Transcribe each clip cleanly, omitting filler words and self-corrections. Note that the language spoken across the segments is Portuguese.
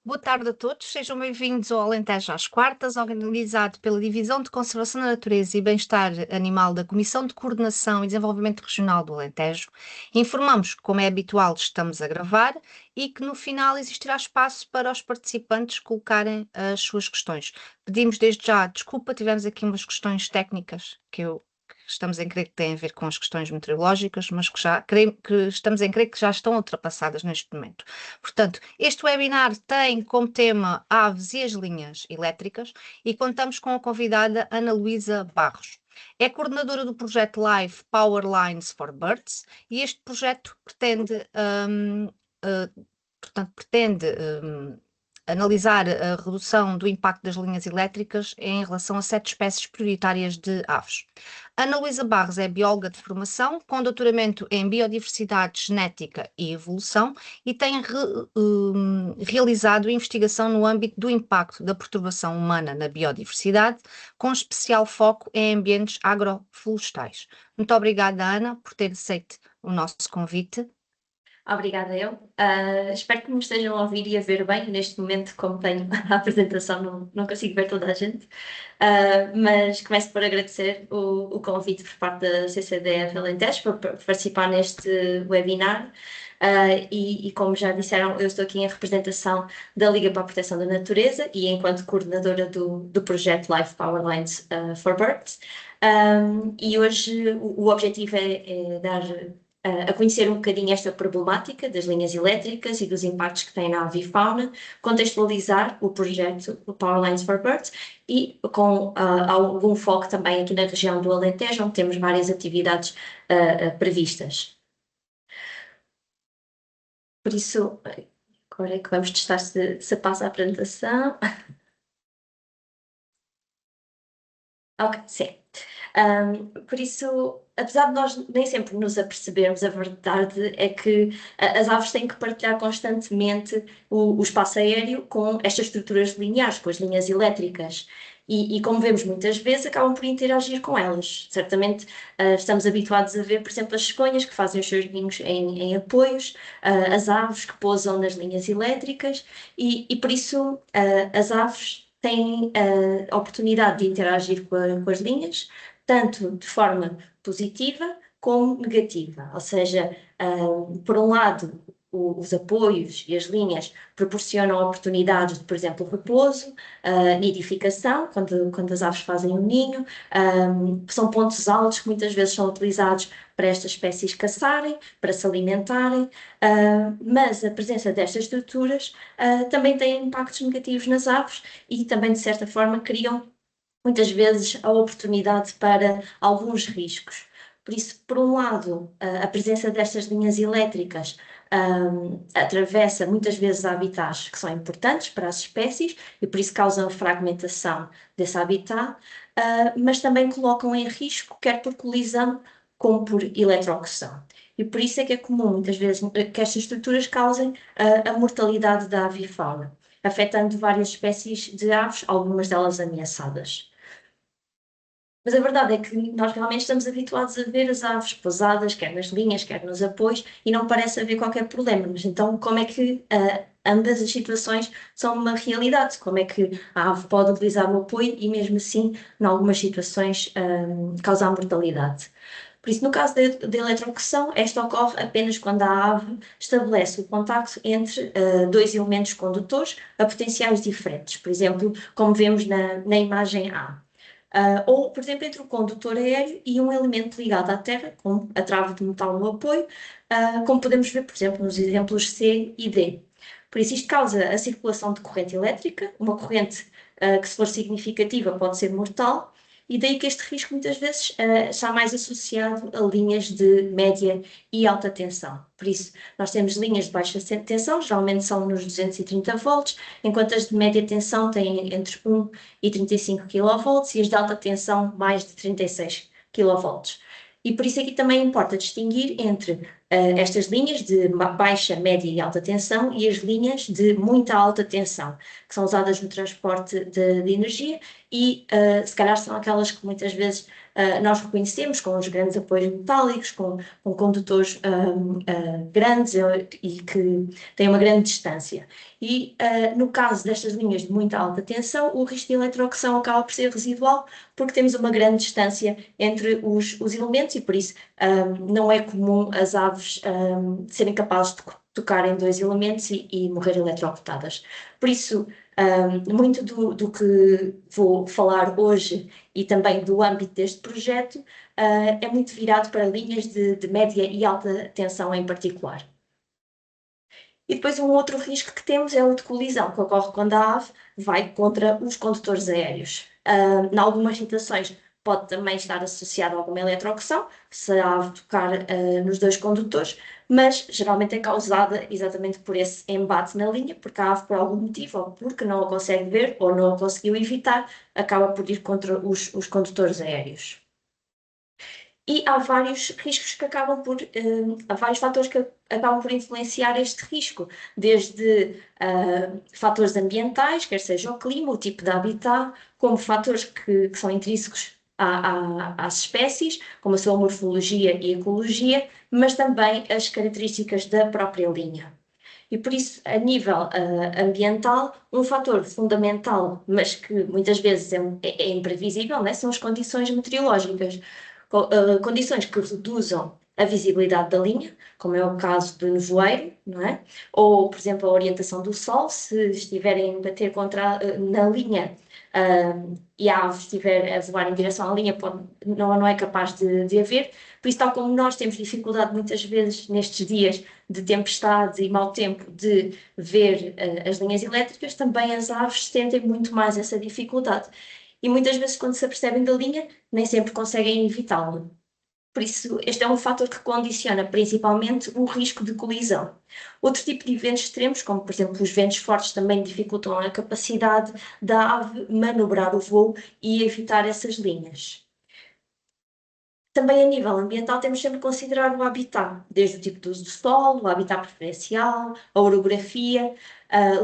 Boa tarde a todos, sejam bem-vindos ao Alentejo às Quartas, organizado pela Divisão de Conservação da Natureza e Bem-Estar Animal da Comissão de Coordenação e Desenvolvimento Regional do Alentejo. Informamos que, como é habitual, estamos a gravar e que no final existirá espaço para os participantes colocarem as suas questões. Pedimos desde já desculpa, tivemos aqui umas questões técnicas que estamos em crer que têm a ver com as questões meteorológicas, mas que estamos em crer que já estão ultrapassadas neste momento. Portanto, este webinar tem como tema aves e as linhas elétricas e contamos com a convidada Ana Luísa Barros. É coordenadora do projeto Live Power Lines for Birds e este projeto pretende analisar a redução do impacto das linhas elétricas em relação a 7 espécies prioritárias de aves. Ana Luísa Barros é bióloga de formação, com doutoramento em Biodiversidade, Genética e Evolução e tem realizado investigação no âmbito do impacto da perturbação humana na biodiversidade, com especial foco em ambientes agroflorestais. Muito obrigada, Ana, por ter aceito o nosso convite. Obrigada, eu. Espero que me estejam a ouvir e a ver bem. Neste momento, como tenho a apresentação, não consigo ver toda a gente. Mas começo por agradecer o convite por parte da CCDF Alentejo para participar neste webinar. E como já disseram, eu estou aqui em representação da Liga para a Proteção da Natureza e enquanto coordenadora do projeto Life Power Lines for Birds. E hoje o objetivo é dar a conhecer um bocadinho esta problemática das linhas elétricas e dos impactos que têm na avifauna, contextualizar o projeto Power Lines for Birds e com algum foco também aqui na região do Alentejo, onde temos várias atividades previstas. Por isso, agora é que vamos testar se passa a apresentação. Ok, sim. Por isso, apesar de nós nem sempre nos apercebermos, a verdade é que as aves têm que partilhar constantemente o espaço aéreo com estas estruturas lineares, com as linhas elétricas. E como vemos muitas vezes, acabam por interagir com elas. Certamente estamos habituados a ver, por exemplo, as cegonhas que fazem os seus ninhos em apoios, as aves que pousam nas linhas elétricas, e por isso as aves têm a oportunidade de interagir com as linhas, tanto de forma positiva como negativa. Ou seja, por um lado, os apoios e as linhas proporcionam oportunidades de, por exemplo, repouso, nidificação, quando as aves fazem um ninho, são pontos altos que muitas vezes são utilizados para estas espécies caçarem, para se alimentarem, mas a presença destas estruturas também tem impactos negativos nas aves e também, de certa forma, criam muitas vezes a oportunidade para alguns riscos. Por isso, por um lado, a presença destas linhas elétricas atravessa muitas vezes habitats que são importantes para as espécies e por isso causam fragmentação desse habitat, mas também colocam em risco, quer por colisão, como por eletrocução. E por isso é que é comum, muitas vezes, que estas estruturas causem a mortalidade da avifauna, afetando várias espécies de aves, algumas delas ameaçadas. Mas a verdade é que nós realmente estamos habituados a ver as aves pousadas, quer nas linhas, quer nos apoios, e não parece haver qualquer problema. Mas então, como é que ambas as situações são uma realidade? Como é que a ave pode utilizar o apoio e, mesmo assim, em algumas situações, causar mortalidade? Por isso, no caso da eletrocução, esta ocorre apenas quando a ave estabelece o contacto entre dois elementos condutores a potenciais diferentes. Por exemplo, como vemos na imagem A. Ou, por exemplo, entre o condutor aéreo e um elemento ligado à terra, como a trave de metal no apoio, como podemos ver, por exemplo, nos exemplos C e D. Por isso, isto causa a circulação de corrente elétrica, uma corrente que, se for significativa, pode ser mortal, e daí que este risco muitas vezes está mais associado a linhas de média e alta tensão. Por isso, nós temos linhas de baixa tensão, geralmente são nos 230 volts, enquanto as de média tensão têm entre 1 e 35 kV e as de alta tensão mais de 36 kV. E por isso aqui também importa distinguir entre estas linhas de baixa, média e alta tensão e as linhas de muita alta tensão, que são usadas no transporte de energia e se calhar são aquelas que muitas vezes nós reconhecemos com os grandes apoios metálicos, com condutores grandes e que têm uma grande distância. E no caso destas linhas de muita alta tensão, o risco de eletrocução acaba por ser residual, porque temos uma grande distância entre os elementos e por isso não é comum as aves serem capazes de tocar em dois elementos e morrer eletrocutadas. Por isso, muito do que vou falar hoje e também do âmbito deste projeto é muito virado para linhas de média e alta tensão em particular. E depois um outro risco que temos é o de colisão, que ocorre quando a ave vai contra os condutores aéreos. Em algumas situações pode também estar associado a alguma eletrocução, se a ave tocar nos dois condutores, mas geralmente é causada exatamente por esse embate na linha, porque a ave, por algum motivo, ou porque não a consegue ver ou não a conseguiu evitar, acaba por ir contra os condutores aéreos. E há vários riscos que acabam por, há vários fatores que acabam por influenciar este risco, desde fatores ambientais, quer seja o clima, o tipo de habitat, como fatores que são intrínsecos às espécies, como a sua morfologia e ecologia, mas também as características da própria linha. E por isso, a nível ambiental, um fator fundamental, mas que muitas vezes é imprevisível, né, são as condições meteorológicas. Condições que reduzam a visibilidade da linha, como é o caso do nevoeiro, não é? Ou, por exemplo, a orientação do sol, se estiverem a bater na linha e a ave estiver a voar em direção à linha, não é capaz de a ver. Por isso, tal como nós temos dificuldade muitas vezes nestes dias de tempestade e mau tempo de ver as linhas elétricas, também as aves sentem muito mais essa dificuldade. E muitas vezes, quando se apercebem da linha, nem sempre conseguem evitá-lo. Por isso, este é um fator que condiciona principalmente o risco de colisão. Outro tipo de eventos extremos, como por exemplo os ventos fortes, também dificultam a capacidade da ave manobrar o voo e evitar essas linhas. Também a nível ambiental temos sempre que considerar o habitat, desde o tipo de uso do solo, o habitat preferencial, a orografia,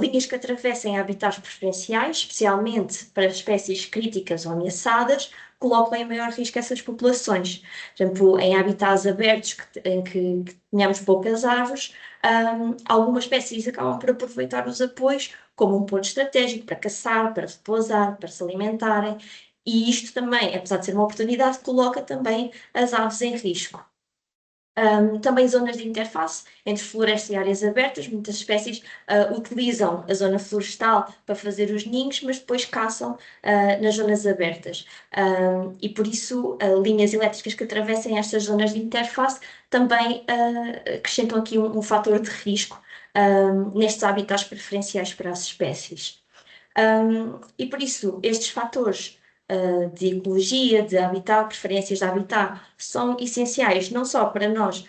linhas que atravessem habitats preferenciais, especialmente para espécies críticas ou ameaçadas, colocam em maior risco essas populações. Por exemplo, em habitats abertos em que tenhamos poucas árvores, algumas espécies acabam por aproveitar os apoios como um ponto estratégico para caçar, para repousar, para se alimentarem, e isto também, apesar de ser uma oportunidade, coloca também as aves em risco. Também zonas de interface entre floresta e áreas abertas. Muitas espécies utilizam a zona florestal para fazer os ninhos, mas depois caçam nas zonas abertas. E por isso, linhas elétricas que atravessem estas zonas de interface também acrescentam aqui um fator de risco nestes habitats preferenciais para as espécies. E por isso, estes fatores de ecologia, de habitat, preferências de habitat, são essenciais não só para nós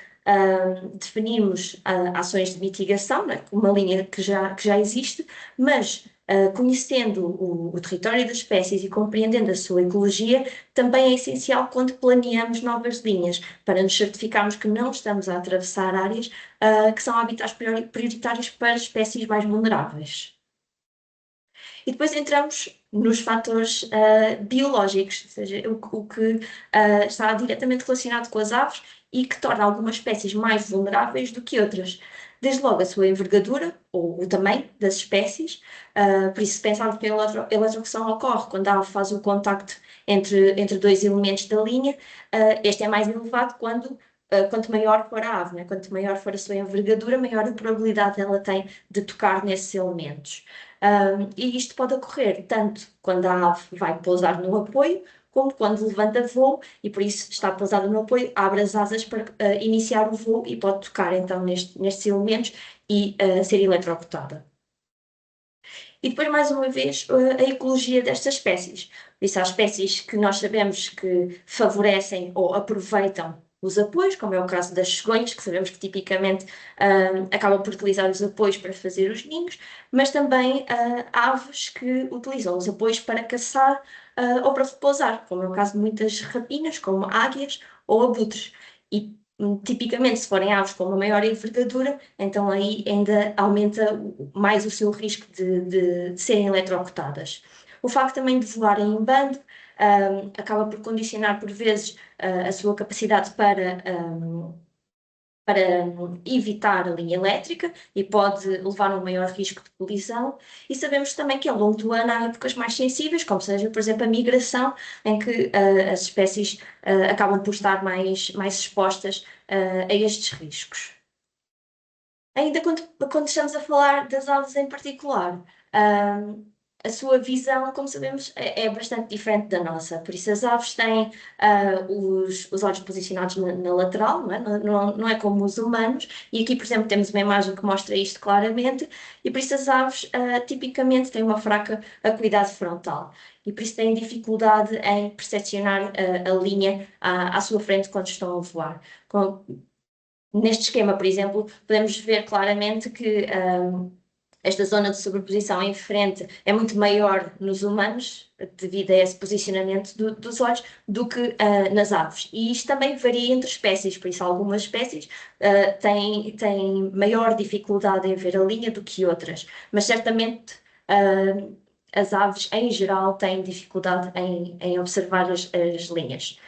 definirmos ações de mitigação, né, uma linha que já existe, mas conhecendo o território das espécies e compreendendo a sua ecologia, também é essencial quando planeamos novas linhas, para nos certificarmos que não estamos a atravessar áreas que são habitats prioritários para espécies mais vulneráveis. E depois entramos nos fatores biológicos, ou seja, o que está diretamente relacionado com as aves e que torna algumas espécies mais vulneráveis do que outras. Desde logo a sua envergadura ou o tamanho das espécies, por isso pensamos que a eletrocução ocorre quando a ave faz o contacto entre dois elementos da linha, este é mais elevado quanto maior for a ave, né? Quanto maior for a sua envergadura, maior a probabilidade ela tem de tocar nesses elementos. E isto pode ocorrer tanto quando a ave vai pousar no apoio, como quando levanta voo e por isso está pousada no apoio, abre as asas para iniciar o voo e pode tocar então nestes elementos e ser eletrocutada. E depois, mais uma vez, a ecologia destas espécies. Por isso, há espécies que nós sabemos que favorecem ou aproveitam os apoios, como é o caso das cegonhas, que sabemos que tipicamente acabam por utilizar os apoios para fazer os ninhos, mas também aves que utilizam os apoios para caçar ou para repousar, como é o caso de muitas rapinas, como águias ou abutres. E tipicamente, se forem aves com uma maior envergadura, então aí ainda aumenta mais o seu risco de serem eletrocutadas. O facto também de voarem em bando acaba por condicionar, por vezes, a sua capacidade para evitar a linha elétrica e pode levar a um maior risco de colisão. E sabemos também que ao longo do ano há épocas mais sensíveis, como seja, por exemplo, a migração, em que as espécies acabam por estar mais expostas a estes riscos. Ainda quando estamos a falar das aves em particular, a sua visão, como sabemos, é bastante diferente da nossa. Por isso, as aves têm os olhos posicionados na lateral, não é? Não é como os humanos. E aqui, por exemplo, temos uma imagem que mostra isto claramente. E por isso, as aves tipicamente têm uma fraca acuidade frontal. E por isso têm dificuldade em percepcionar a linha à sua frente quando estão a voar. Neste esquema, por exemplo, podemos ver claramente que esta zona de sobreposição em frente é muito maior nos humanos, devido a esse posicionamento dos olhos, do que nas aves. E isto também varia entre espécies, por isso algumas espécies têm maior dificuldade em ver a linha do que outras, mas certamente as aves em geral têm dificuldade em observar as linhas.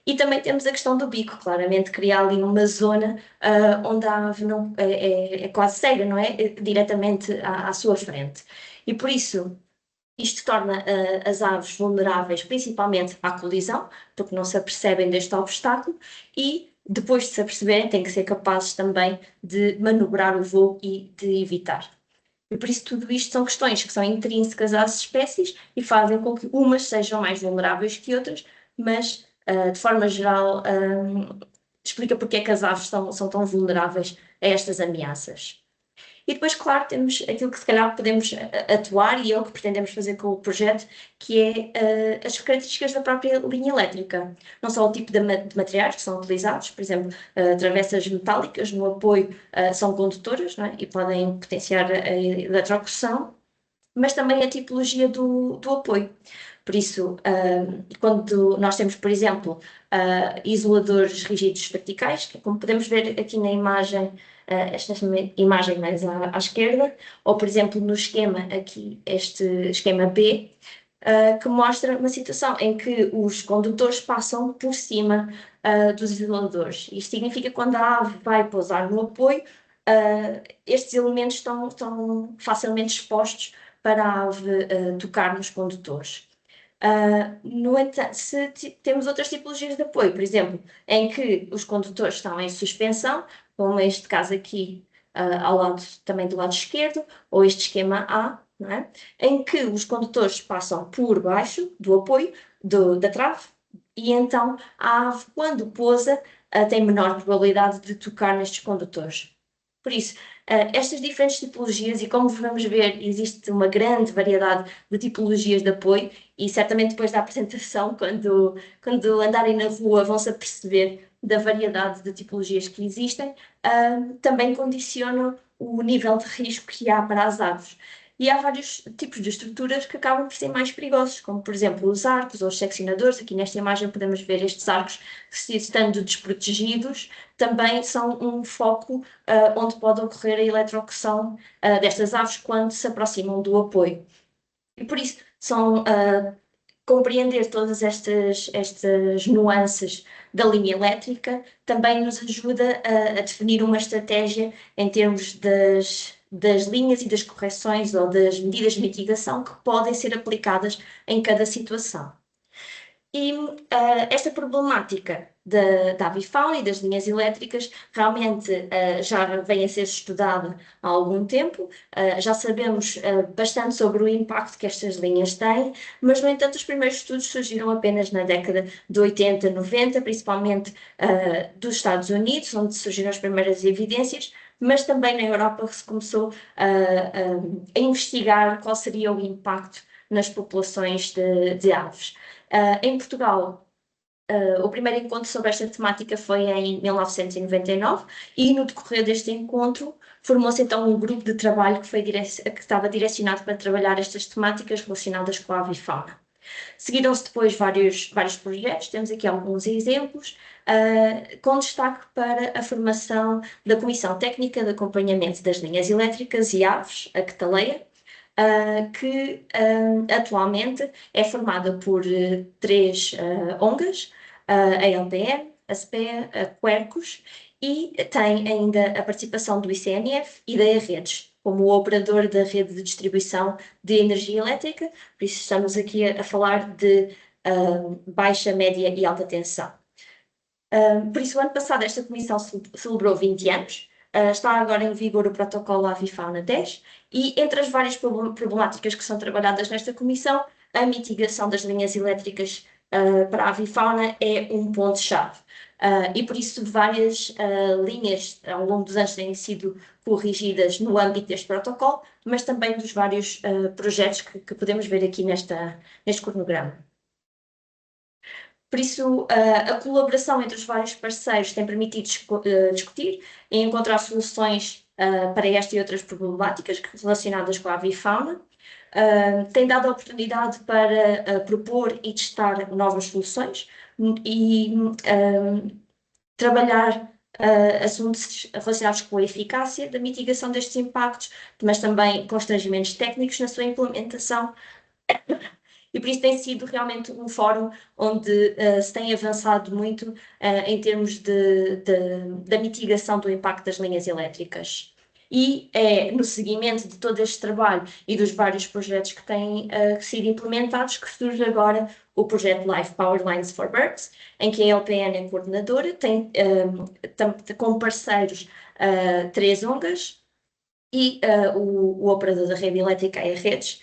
E também temos a questão do bico, claramente criar ali uma zona onde a ave não, é quase cega, não é? Diretamente à sua frente. E por isso, isto torna as aves vulneráveis principalmente à colisão, porque não se apercebem deste obstáculo e depois de se aperceberem, têm que ser capazes também de manobrar o voo e de evitar. E por isso tudo isto são questões que são intrínsecas às espécies e fazem com que umas sejam mais vulneráveis que outras, mas de forma geral explica porque é que as aves são tão vulneráveis a estas ameaças. E depois, claro, temos aquilo que se calhar podemos atuar e é o que pretendemos fazer com o projeto, que é as características da própria linha elétrica. Não só o tipo de materiais que são utilizados, por exemplo, travessas metálicas no apoio são condutoras, não é? E podem potenciar a eletrocução, mas também a tipologia do apoio. Por isso, quando nós temos, por exemplo, isoladores rígidos verticais, que é como podemos ver aqui na imagem, esta imagem mais à esquerda, ou por exemplo no esquema aqui, este esquema B, que mostra uma situação em que os condutores passam por cima dos isoladores. Isto significa que quando a ave vai pousar no apoio, estes elementos estão facilmente expostos para a ave tocar nos condutores. No entanto, se temos outras tipologias de apoio, por exemplo, em que os condutores estão em suspensão, como este caso aqui, ao lado, também do lado esquerdo, ou este esquema A, não é? Em que os condutores passam por baixo do apoio da trave, e então a ave, quando pousa, tem menor probabilidade de tocar nestes condutores. Por isso, estas diferentes tipologias, e como vamos ver, existe uma grande variedade de tipologias de apoio, e certamente depois da apresentação, quando andarem na rua, vão-se aperceber da variedade de tipologias que existem, também condicionam o nível de risco que há para as aves. E há vários tipos de estruturas que acabam por ser mais perigosos, como por exemplo os arcos ou os seccionadores. Aqui nesta imagem podemos ver estes arcos que, se estando desprotegidos, também são um foco onde pode ocorrer a eletrocução destas aves quando se aproximam do apoio. E por isso, compreender todas estas nuances da linha elétrica também nos ajuda a definir uma estratégia em termos das linhas e das correções ou das medidas de mitigação que podem ser aplicadas em cada situação. E esta problemática da avifauna e das linhas elétricas realmente já vem a ser estudada há algum tempo, já sabemos bastante sobre o impacto que estas linhas têm, mas, no entanto, os primeiros estudos surgiram apenas na década de 80, 90, principalmente dos Estados Unidos, onde surgiram as primeiras evidências, mas também na Europa se começou a investigar qual seria o impacto nas populações de aves. Em Portugal, o primeiro encontro sobre esta temática foi em 1999 e no decorrer deste encontro formou-se então um grupo de trabalho que estava direcionado para trabalhar estas temáticas relacionadas com a avifauna. Seguiram-se depois vários projetos, temos aqui alguns exemplos, com destaque para a formação da Comissão Técnica de Acompanhamento das Linhas Elétricas e Aves, a CTALEA, que atualmente é formada por três ONGs, a LPN, a SPEA, a Quercus, e tem ainda a participação do ICNF e da Redes, como o operador da rede de distribuição de energia elétrica, por isso estamos aqui a falar de baixa, média e alta tensão. Por isso, o ano passado, esta comissão celebrou 20 anos. Está agora em vigor o protocolo Avifauna 10 e entre as várias problemáticas que são trabalhadas nesta comissão, a mitigação das linhas elétricas para a avifauna é um ponto-chave. E por isso várias linhas ao longo dos anos têm sido corrigidas no âmbito deste protocolo, mas também dos vários projetos que podemos ver aqui neste cronograma. Por isso, a colaboração entre os vários parceiros tem permitido discutir e encontrar soluções para esta e outras problemáticas relacionadas com a avifauna. Tem dado a oportunidade para propor e testar novas soluções e trabalhar assuntos relacionados com a eficácia da mitigação destes impactos, mas também constrangimentos técnicos na sua implementação. E por isso tem sido realmente um fórum onde se tem avançado muito em termos da mitigação do impacto das linhas elétricas. E é no seguimento de todo este trabalho e dos vários projetos que têm sido implementados que surge agora o projeto Life Power Lines for Birds, em que a LPN é coordenadora, tem como parceiros três ONGs e o operador da rede elétrica é a Redes,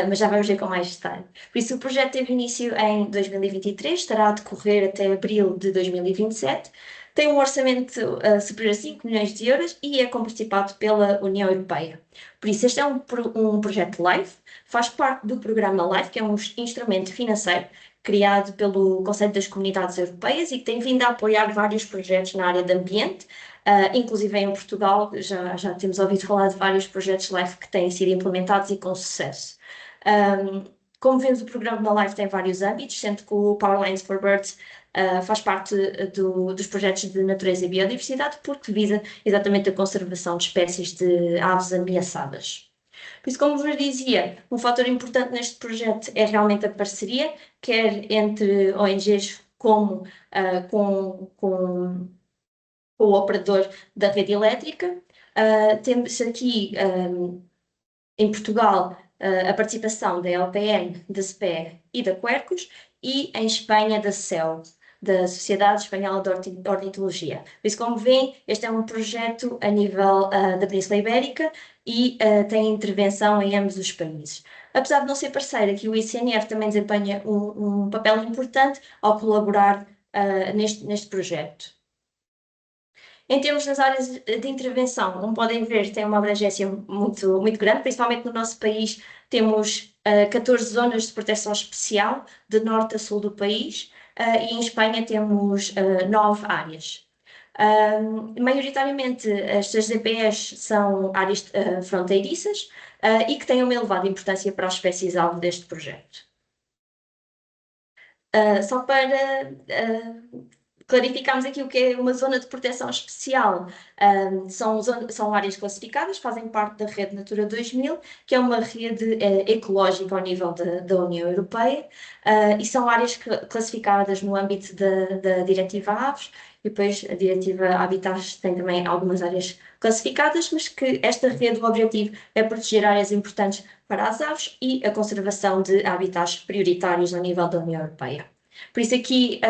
mas já vamos ver com mais detalhe. Por isso, o projeto teve início em 2023, estará a decorrer até abril de 2027, tem um orçamento superior a 5 milhões de euros e é comparticipado pela União Europeia. Por isso, este é um projeto LIFE, faz parte do programa LIFE, que é um instrumento financeiro criado pelo Conselho das Comunidades Europeias e que tem vindo a apoiar vários projetos na área de ambiente, inclusive em Portugal já temos ouvido falar de vários projetos LIFE que têm sido implementados e com sucesso. Como vemos, o programa da LIFE tem vários âmbitos, sendo que o Power Lines for Birds faz parte dos projetos de natureza e biodiversidade, porque visa exatamente a conservação de espécies de aves ameaçadas. Por isso, como vos dizia, um fator importante neste projeto é realmente a parceria, quer entre ONGs como com o operador da rede elétrica. Temos aqui em Portugal a participação da LPN, da SPE e da Quercus, e em Espanha da SEO, da Sociedade Espanhola de Ornitologia. Por isso, como veem, este é um projeto a nível da Península Ibérica e tem intervenção em ambos os países. Apesar de não ser parceiro, aqui o ICNF também desempenha um papel importante ao colaborar neste projeto. Em termos das áreas de intervenção, como podem ver, tem uma abrangência muito, muito grande, principalmente no nosso país temos 14 zonas de proteção especial, de norte a sul do país, e em Espanha temos 9 áreas. Maioritariamente, estas ZPEs são áreas fronteiriças e que têm uma elevada importância para as espécies-alvo deste projeto. Só para clarificamos aqui o que é uma zona de proteção especial. São áreas classificadas, fazem parte da Rede Natura 2000, que é uma rede ecológica ao nível da União Europeia, e são áreas classificadas no âmbito da Diretiva Aves, e depois a Diretiva Habitats tem também algumas áreas classificadas, mas que esta rede, o objetivo é proteger áreas importantes para as aves e a conservação de habitats prioritários ao nível da União Europeia. Por isso aqui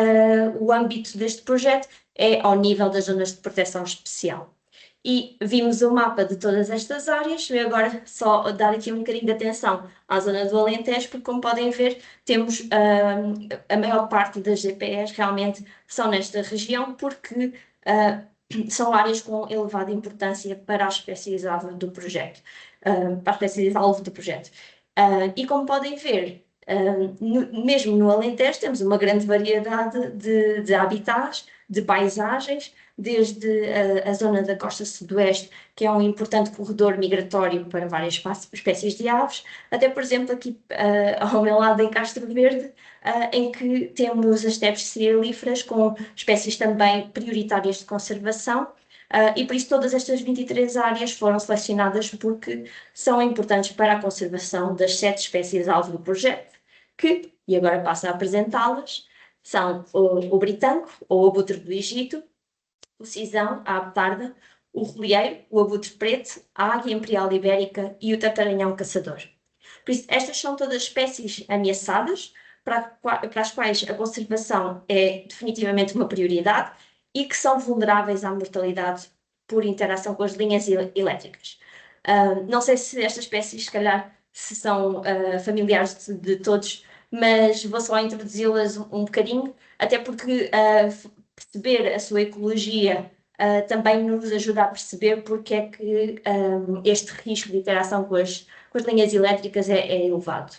o âmbito deste projeto é ao nível das zonas de proteção especial. E vimos o mapa de todas estas áreas, e agora só dar aqui um bocadinho de atenção à zona do Alentejo, porque como podem ver, temos a maior parte das GPEs realmente são nesta região, porque são áreas com elevada importância para as espécies-alvo do projeto, para as espécies-alvo do projeto. E como podem ver, mesmo no Alentejo temos uma grande variedade de habitats, de paisagens, desde a zona da costa sudoeste, que é um importante corredor migratório para várias espécies de aves, até, por exemplo, aqui ao meu lado em Castro Verde, em que temos as estepes cerealíferas com espécies também prioritárias de conservação, E por isso todas estas 23 áreas foram selecionadas porque são importantes para a conservação das 7 espécies-alvo do projeto, que, e agora passo a apresentá-las, são o britânico, ou abutre do Egito, o cisão, a abetarda, o rolheiro, o abutre preto, a águia imperial ibérica e o tartaranhão caçador. Por isso, estas são todas espécies ameaçadas, para as quais a conservação é definitivamente uma prioridade e que são vulneráveis à mortalidade por interação com as linhas elétricas. Não sei se estas espécies, se calhar, se são familiares de todos, mas vou só introduzi-las um bocadinho, até porque perceber a sua ecologia também nos ajuda a perceber porque é que este risco de interação com as linhas elétricas é elevado.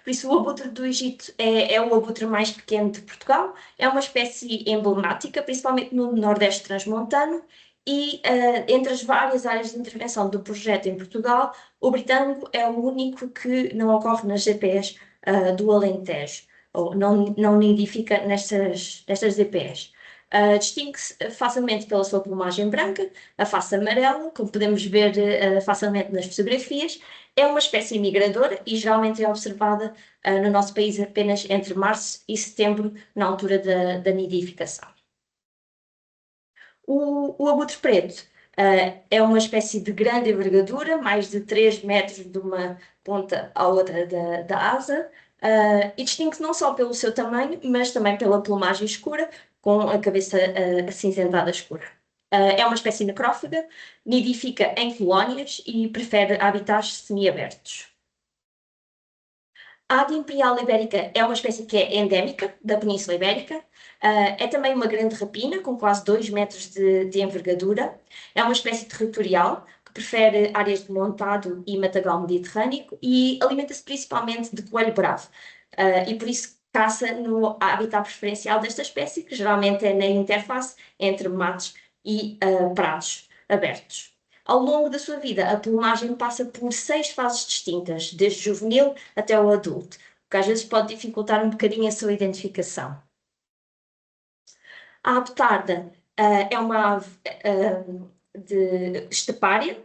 Por isso, o abutre do Egito é o abutre mais pequeno de Portugal, é uma espécie emblemática, principalmente no Nordeste transmontano, e entre as várias áreas de intervenção do projeto em Portugal, o britânico é o único que não ocorre nas ZPs do Alentejo, ou não nidifica nestas ZPs. Distingue-se facilmente pela sua plumagem branca, a face amarela, como podemos ver facilmente nas fotografias. É uma espécie migradora e geralmente é observada no nosso país apenas entre março e setembro, na altura da nidificação. O abutre preto é uma espécie de grande envergadura, mais de 3 metros de uma ponta à outra da asa, e distingue-se não só pelo seu tamanho, mas também pela plumagem escura, com a cabeça acinzentada escura. É uma espécie necrófaga, nidifica em colónias e prefere habitats semiabertos. A águia imperial ibérica é uma espécie que é endémica da Península Ibérica. É também uma grande rapina, com quase 2 metros de envergadura. É uma espécie territorial, que prefere áreas de montado e matagal mediterrâneo e alimenta-se principalmente de coelho bravo. E por isso caça no habitat preferencial desta espécie, que geralmente é na interface entre matos e prados abertos. Ao longo da sua vida, a plumagem passa por 6 fases distintas, desde juvenil até o adulto, o que às vezes pode dificultar um bocadinho a sua identificação. A abetarda é uma ave estepária,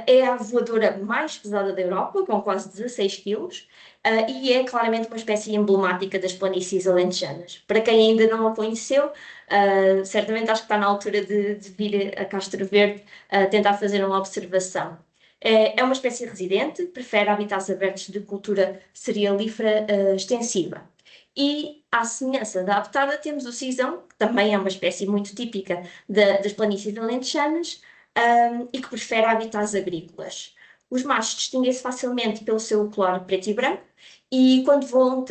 é a voadora mais pesada da Europa, com quase 16 quilos, e é claramente uma espécie emblemática das planícies alentejanas. Para quem ainda não a conheceu, certamente acho que está na altura de vir a Castro Verde tentar fazer uma observação. É uma espécie residente, prefere habitats abertos de cultura cerealífera extensiva. E, à semelhança da abetarda, temos o cisão, que também é uma espécie muito típica das planícies alentejanas, e que prefere habitats agrícolas. Os machos distinguem-se facilmente pelo seu colar preto e branco, e quando voam,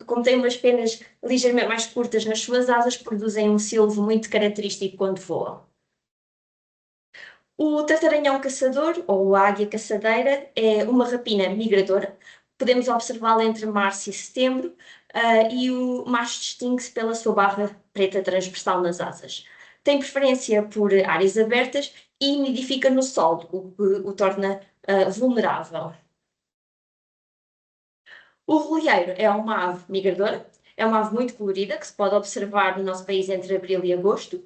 como têm umas penas ligeiramente mais curtas nas suas asas, produzem um silvo muito característico quando voam. O tartaranhão caçador, ou a águia caçadeira, é uma rapina migradora. Podemos observá-la entre março e setembro, e o macho distingue-se pela sua barra preta transversal nas asas. Tem preferência por áreas abertas e nidifica no solo, o que o torna vulnerável. O rolheiro é uma ave migradora, é uma ave muito colorida que se pode observar no nosso país entre abril e agosto.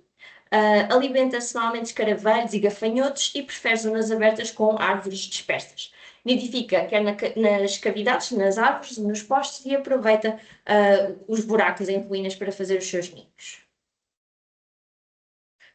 Alimenta-se normalmente de escaravelhos e gafanhotos e prefere zonas abertas com árvores dispersas. Nidifica quer nas cavidades, nas árvores, nos postes e aproveita os buracos em ruínas para fazer os seus ninhos.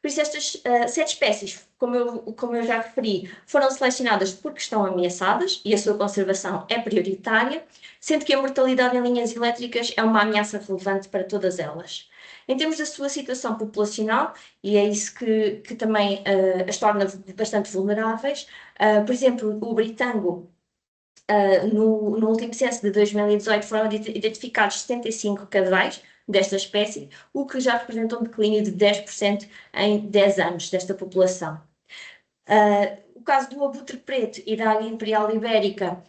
Por isso, estas 7 espécies, como eu já referi, foram selecionadas porque estão ameaçadas e a sua conservação é prioritária, sendo que a mortalidade em linhas elétricas é uma ameaça relevante para todas elas. Em termos da sua situação populacional, e é isso que também as torna bastante vulneráveis, por exemplo, o britânico, no último censo de 2018, foram identificados 75 casais desta espécie, o que já representa um declínio de 10% em 10 anos desta população. O caso do abutre preto e da águia imperial ibérica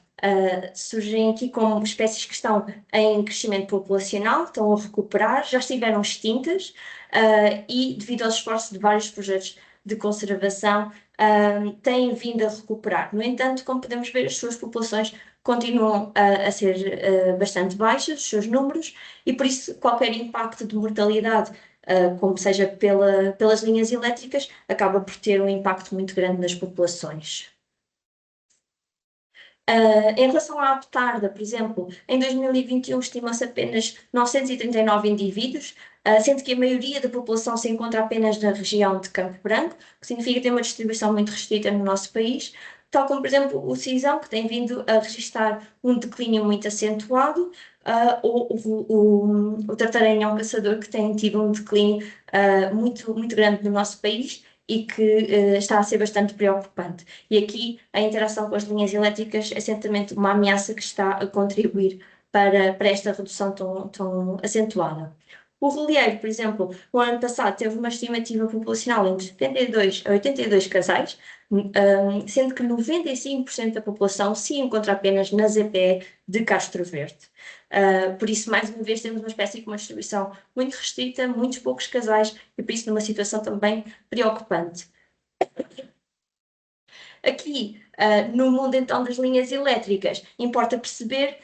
surgem aqui como espécies que estão em crescimento populacional, estão a recuperar, já estiveram extintas e, devido aos esforços de vários projetos de conservação, têm vindo a recuperar. No entanto, como podemos ver, as suas populações continuam a ser bastante baixas, os seus números, e por isso qualquer impacto de mortalidade como seja pelas linhas elétricas, acaba por ter um impacto muito grande nas populações. Em relação à Aptarda, por exemplo, em 2021 estima-se apenas 939 indivíduos, sendo que a maioria da população se encontra apenas na região de Campo Branco, que significa ter uma distribuição muito restrita no nosso país, tal como, por exemplo, o Cisão, que tem vindo a registrar um declínio muito acentuado, ou o Tartaranhão Caçador, que tem tido um declínio muito, muito grande no nosso país e que está a ser bastante preocupante. E aqui a interação com as linhas elétricas é certamente uma ameaça que está a contribuir para esta redução tão acentuada. O Relieiro, por exemplo, no ano passado teve uma estimativa populacional entre 72 a 82 casais, sendo que 95% da população se encontra apenas na ZPE de Castro Verde. Por isso, mais uma vez, temos uma espécie com uma distribuição muito restrita, muitos poucos casais, e por isso numa situação também preocupante. Aqui, no mundo então das linhas elétricas, importa perceber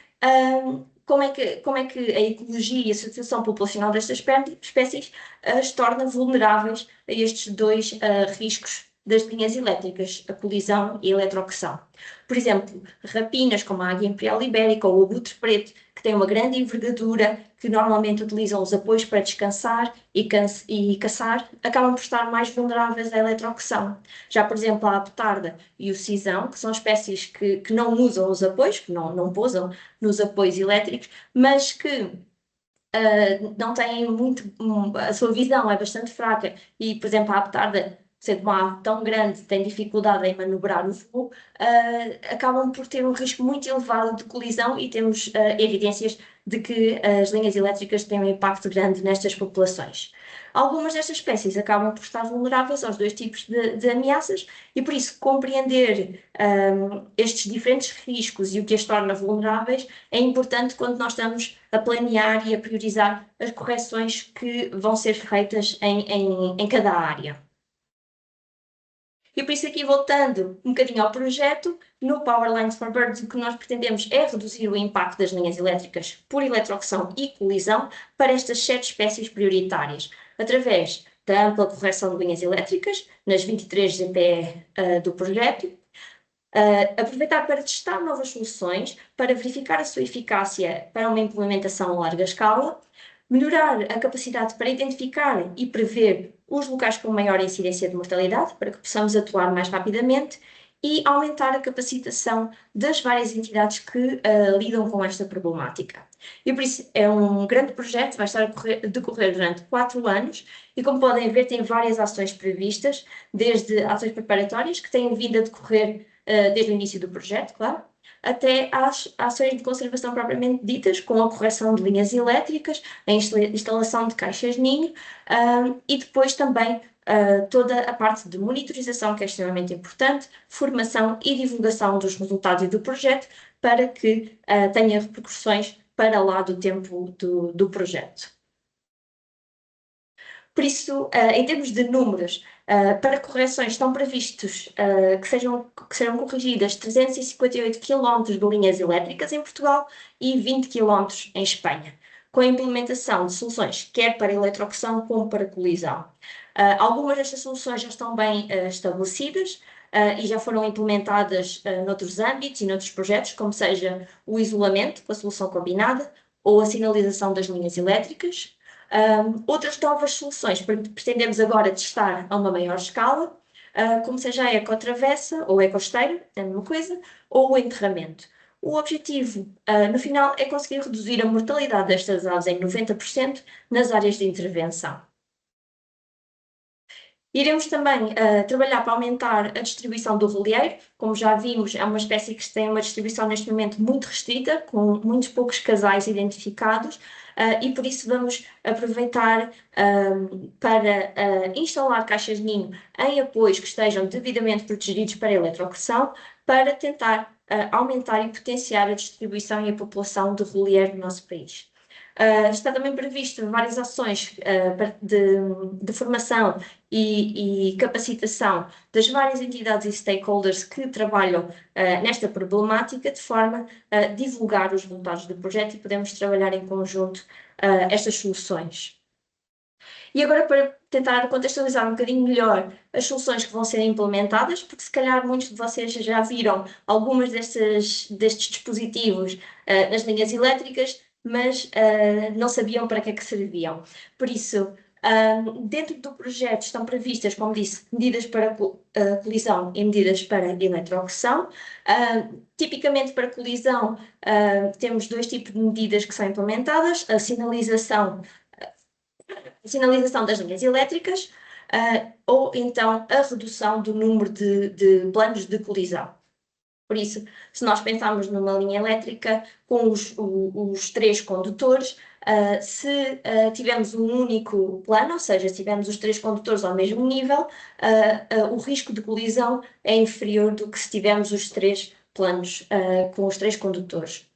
como é que a ecologia e a situação populacional destas espécies as torna vulneráveis a estes dois riscos das linhas elétricas, a colisão e a eletrocução. Por exemplo, rapinas como a águia imperial ibérica ou o abutre preto, que têm uma grande envergadura, que normalmente utilizam os apoios para descansar e caçar, acabam por estar mais vulneráveis à eletrocução. Já, por exemplo, a apetarda e o cisão, que são espécies que não usam os apoios, que não pousam nos apoios elétricos, mas que não têm muito, a sua visão é bastante fraca e, por exemplo, a apetarda, sendo uma ave tão grande, tem dificuldade em manobrar o voo, acabam por ter um risco muito elevado de colisão e temos evidências de que as linhas elétricas têm um impacto grande nestas populações. Algumas destas espécies acabam por estar vulneráveis aos dois tipos de ameaças e, por isso, compreender estes diferentes riscos e o que as torna vulneráveis é importante quando nós estamos a planear e a priorizar as correções que vão ser feitas em cada área. E por isso aqui, voltando um bocadinho ao projeto, no Power Lines for Birds, o que nós pretendemos é reduzir o impacto das linhas elétricas por eletrocução e colisão para estas 7 espécies prioritárias, através da ampla correção de linhas elétricas, nas 23 GPE do projeto, aproveitar para testar novas soluções, para verificar a sua eficácia para uma implementação a larga escala, melhorar a capacidade para identificar e prever os locais com maior incidência de mortalidade, para que possamos atuar mais rapidamente, e aumentar a capacitação das várias entidades que lidam com esta problemática. E por isso é um grande projeto, vai estar a decorrer durante 4 anos, e como podem ver, tem várias ações previstas, desde ações preparatórias, que têm vindo a decorrer desde o início do projeto, claro, até às ações de conservação propriamente ditas, com a correção de linhas elétricas, a instalação de caixas-ninho e depois também toda a parte de monitorização, que é extremamente importante, formação e divulgação dos resultados e do projeto, para que tenha repercussões para lá do tempo do projeto. Por isso, em termos de números, para correções estão previstos que serão corrigidas 358 km de linhas elétricas em Portugal e 20 km em Espanha, com a implementação de soluções quer para eletrocução como para colisão. Algumas destas soluções já estão bem estabelecidas e já foram implementadas noutros âmbitos e noutros projetos, como seja o isolamento com a solução combinada ou a sinalização das linhas elétricas. Outras novas soluções pretendemos agora testar a uma maior escala, como seja a ecotravessa ou ecoesteiro, é a mesma coisa, ou o enterramento. O objetivo, no final, é conseguir reduzir a mortalidade destas aves em 90% nas áreas de intervenção. Iremos também trabalhar para aumentar a distribuição do relieiro. Como já vimos, é uma espécie que tem uma distribuição neste momento muito restrita, com muitos poucos casais identificados, e por isso vamos aproveitar para instalar caixas de ninho em apoios que estejam devidamente protegidos para a eletrocução, para tentar aumentar e potenciar a distribuição e a população de relieiro no nosso país. Está também previsto várias ações de formação e capacitação das várias entidades e stakeholders que trabalham nesta problemática, de forma a divulgar os resultados do projeto e podemos trabalhar em conjunto estas soluções. E agora, para tentar contextualizar um bocadinho melhor as soluções que vão ser implementadas, porque se calhar muitos de vocês já viram algumas destes dispositivos nas linhas elétricas, mas não sabiam para que é que serviam. Por isso, dentro do projeto estão previstas, como disse, medidas para colisão e medidas para eletroação. Tipicamente para colisão, temos dois tipos de medidas que são implementadas: a sinalização das linhas elétricas, ou então a redução do número de planos de colisão. Por isso, se nós pensarmos numa linha elétrica com os três condutores, se tivermos um único plano, ou seja, se tivermos os três condutores ao mesmo nível, o risco de colisão é inferior do que se tivermos os três planos com os três condutores.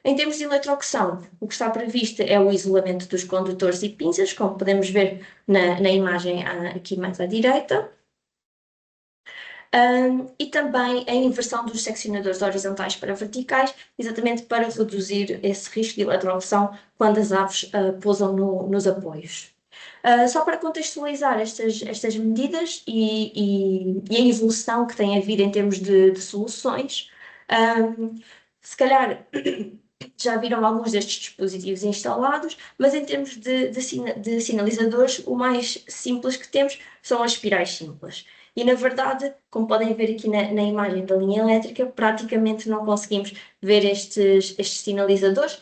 Em termos de eletroação, o que está previsto é o isolamento dos condutores e pinças, como podemos ver na imagem aqui mais à direita. E também a inversão dos seccionadores horizontais para verticais, exatamente para reduzir esse risco de eletroação quando as aves pousam nos apoios. Só para contextualizar estas medidas e a evolução que tem havido em termos de soluções, se calhar já viram alguns destes dispositivos instalados, mas em termos de sinalizadores, o mais simples que temos são as espirais simples. E, na verdade, como podem ver aqui na imagem da linha elétrica, praticamente não conseguimos ver estes sinalizadores.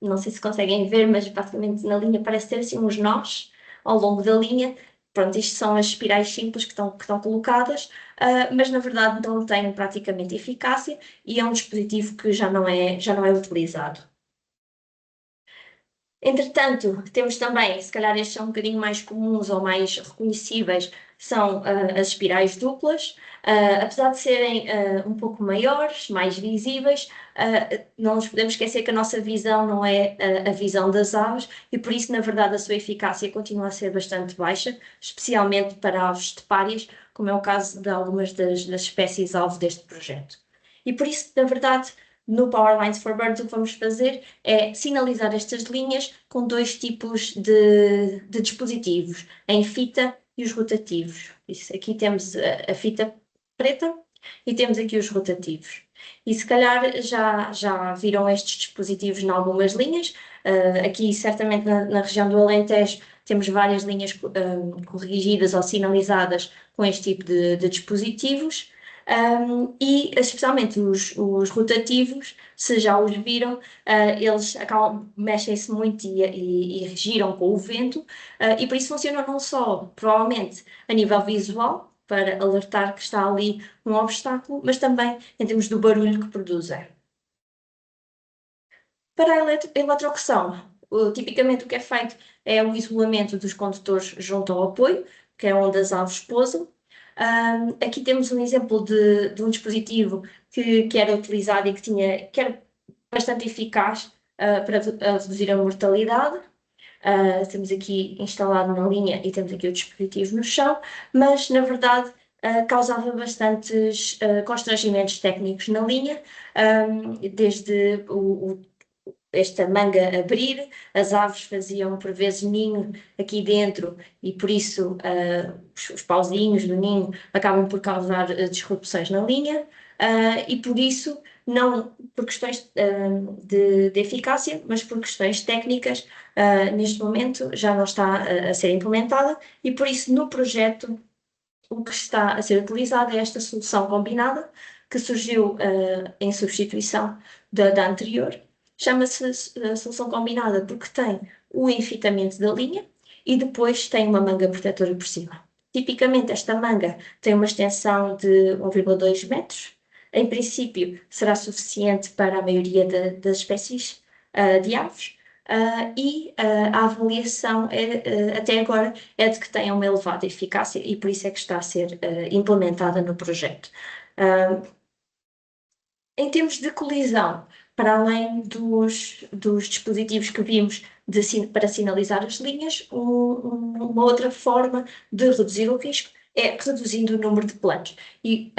Não sei se conseguem ver, mas basicamente na linha parece ter assim uns nós ao longo da linha. Pronto, isto são as espirais simples que estão colocadas, mas na verdade não têm praticamente eficácia e é um dispositivo que já não é utilizado. Entretanto, temos também, se calhar estes são um bocadinho mais comuns ou mais reconhecíveis, são as espirais duplas. Apesar de serem um pouco maiores, mais visíveis, não nos podemos esquecer que a nossa visão não é a visão das aves e por isso, na verdade, a sua eficácia continua a ser bastante baixa, especialmente para aves estepárias, como é o caso de algumas das espécies alvo deste projeto. E por isso, na verdade, no Power Lines for Birds, o que vamos fazer é sinalizar estas linhas com dois tipos de dispositivos, em fita e os rotativos. Isso, aqui temos a fita preta e temos aqui os rotativos. E se calhar já viram estes dispositivos em algumas linhas. Aqui, certamente, na região do Alentejo, temos várias linhas corrigidas ou sinalizadas com este tipo de dispositivos. E especialmente os rotativos, se já os viram, eles mexem-se muito e giram com o vento, e por isso funcionam não só, provavelmente, a nível visual, para alertar que está ali um obstáculo, mas também em termos do barulho que produzem. Para a eletrocução, tipicamente o que é feito é o isolamento dos condutores junto ao apoio, que é onde as aves pousam. Aqui temos um exemplo de um dispositivo que era utilizado e que era bastante eficaz para reduzir a mortalidade. Temos aqui instalado na linha e temos aqui o dispositivo no chão, mas na verdade causava bastantes constrangimentos técnicos na linha, desde esta manga abrir, as aves faziam por vezes ninho aqui dentro e por isso os pauzinhos do ninho acabam por causar disrupções na linha e por isso, não por questões de eficácia, mas por questões técnicas, neste momento já não está a ser implementada e por isso no projeto o que está a ser utilizado é esta solução combinada que surgiu em substituição da anterior. Chama-se solução combinada porque tem o enfitamento da linha e depois tem uma manga protetora por cima. Tipicamente, esta manga tem uma extensão de 1,2 metros. Em princípio, será suficiente para a maioria das espécies de aves. A avaliação até agora é de que tem uma elevada eficácia e por isso é que está a ser implementada no projeto. Em termos de colisão, para além dos dispositivos que vimos para sinalizar as linhas, uma outra forma de reduzir o risco é reduzindo o número de planos. E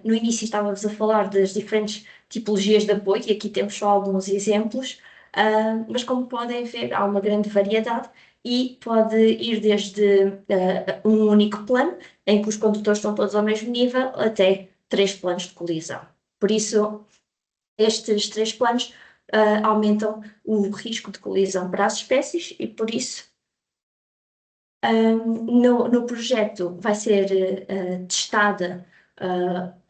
no início estávamos a falar das diferentes tipologias de apoio, e aqui temos só alguns exemplos, mas como podem ver, há uma grande variedade e pode ir desde um único plano, em que os condutores estão todos ao mesmo nível, até 3 planos de colisão. Por isso, estes 3 planos aumentam o risco de colisão para as espécies e, por isso, no projeto vai ser testada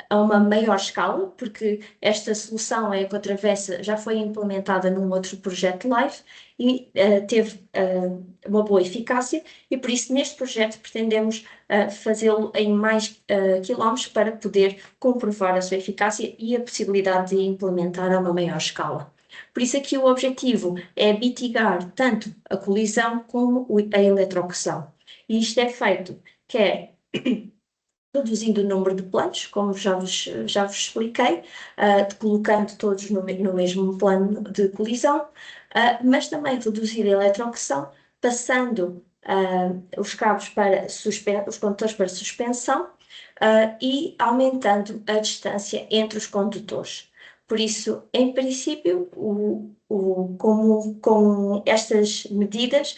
a uma maior escala, porque esta solução Ecotravessa já foi implementada num outro projeto LIFE e teve uma boa eficácia, e por isso neste projeto pretendemos fazê-lo em mais quilómetros para poder comprovar a sua eficácia e a possibilidade de implementar a uma maior escala. Por isso aqui o objetivo é mitigar tanto a colisão como a eletrocução. E isto é feito quer reduzindo o número de planos, como já vos expliquei, colocando todos no mesmo plano de colisão, mas também reduzir a eletrocução, passando os cabos para os condutores para suspensão e aumentando a distância entre os condutores. Por isso, em princípio, com estas medidas,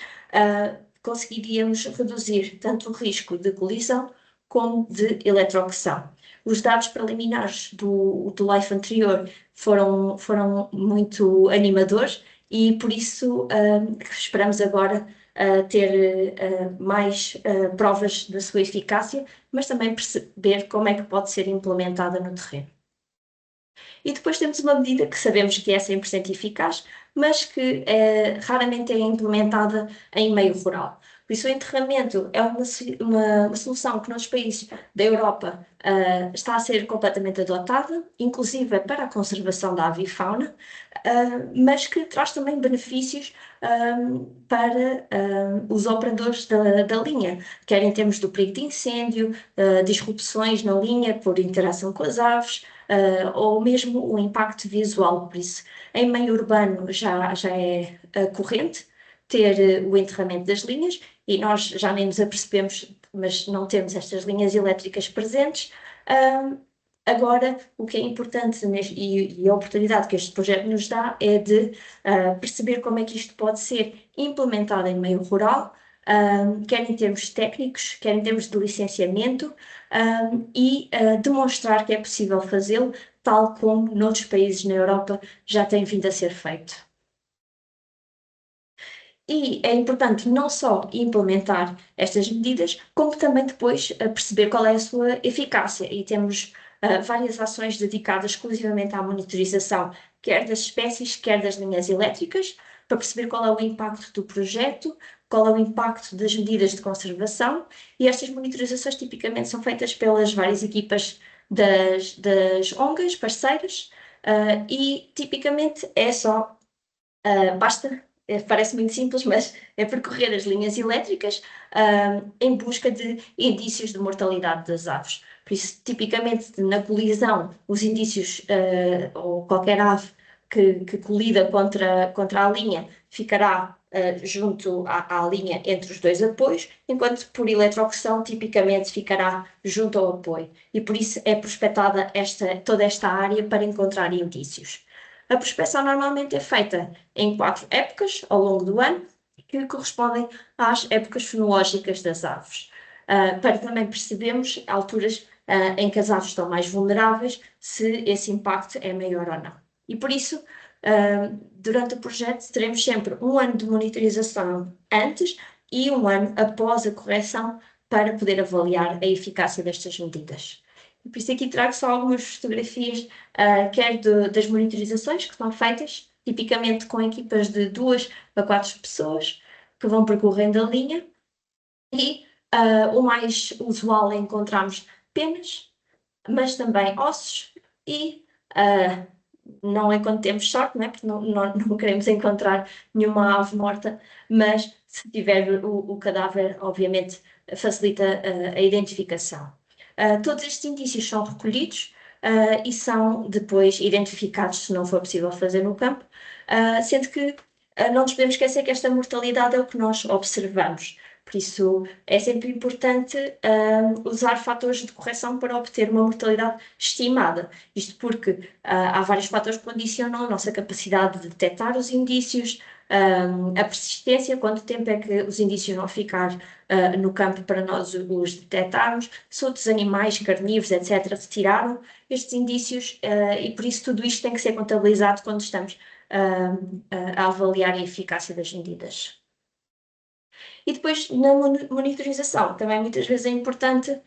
conseguiríamos reduzir tanto o risco de colisão como de eletrocução. Os dados preliminares do LIFE anterior foram muito animadores e, por isso, esperamos agora ter mais provas da sua eficácia, mas também perceber como é que pode ser implementada no terreno. E depois temos uma medida que sabemos que é 100% eficaz, mas que raramente é implementada em meio rural. Por isso, o enterramento é uma solução que nos países da Europa está a ser completamente adotada, inclusive para a conservação da avifauna, mas que traz também benefícios para os operadores da linha, quer em termos do perigo de incêndio, disrupções na linha por interação com as aves, ou mesmo o impacto visual. Por isso, em meio urbano já é corrente ter o enterramento das linhas, e nós já nem nos apercebemos, mas não temos estas linhas elétricas presentes. Agora, o que é importante e a oportunidade que este projeto nos dá é de perceber como é que isto pode ser implementado em meio rural, quer em termos técnicos, quer em termos de licenciamento, e demonstrar que é possível fazê-lo, tal como noutros países na Europa já tem vindo a ser feito. E é importante não só implementar estas medidas, como também depois perceber qual é a sua eficácia. E temos várias ações dedicadas exclusivamente à monitorização, quer das espécies, quer das linhas elétricas, para perceber qual é o impacto do projeto, qual é o impacto das medidas de conservação. E estas monitorizações tipicamente são feitas pelas várias equipas das ONGs parceiras, e tipicamente é só, basta. Parece muito simples, mas é percorrer as linhas elétricas em busca de indícios de mortalidade das aves. Por isso, tipicamente, na colisão, os indícios, ou qualquer ave que colida contra a linha, ficará junto à linha entre os dois apoios, enquanto por eletrocução, tipicamente, ficará junto ao apoio. E por isso é prospectada toda esta área para encontrar indícios. A prospecção normalmente é feita em 4 épocas ao longo do ano, que correspondem às épocas fenológicas das aves, para também percebermos alturas em que as aves estão mais vulneráveis, se esse impacto é maior ou não. E por isso, durante o projeto, teremos sempre um ano de monitorização antes e um ano após a correção para poder avaliar a eficácia destas medidas. Por isso aqui trago só algumas fotografias, quer das monitorizações que são feitas, tipicamente com equipas de 2 a 4 pessoas, que vão percorrendo a linha, e o mais usual é encontrarmos penas, mas também ossos, e não é quando temos sorte, não é? Porque não queremos encontrar nenhuma ave morta, mas se tiver o cadáver, obviamente facilita a identificação. Todos estes indícios são recolhidos e são depois identificados, se não for possível fazer no campo, sendo que não nos podemos esquecer que esta mortalidade é o que nós observamos. Por isso, é sempre importante usar fatores de correção para obter uma mortalidade estimada. Isto porque há vários fatores que condicionam a nossa capacidade de detectar os indícios, A persistência, quanto tempo é que os indícios vão ficar no campo para nós os detectarmos, se outros animais carnívoros, etc., retiraram estes indícios, e por isso tudo isto tem que ser contabilizado quando estamos a avaliar a eficácia das medidas. E depois, na monitorização, também muitas vezes é importante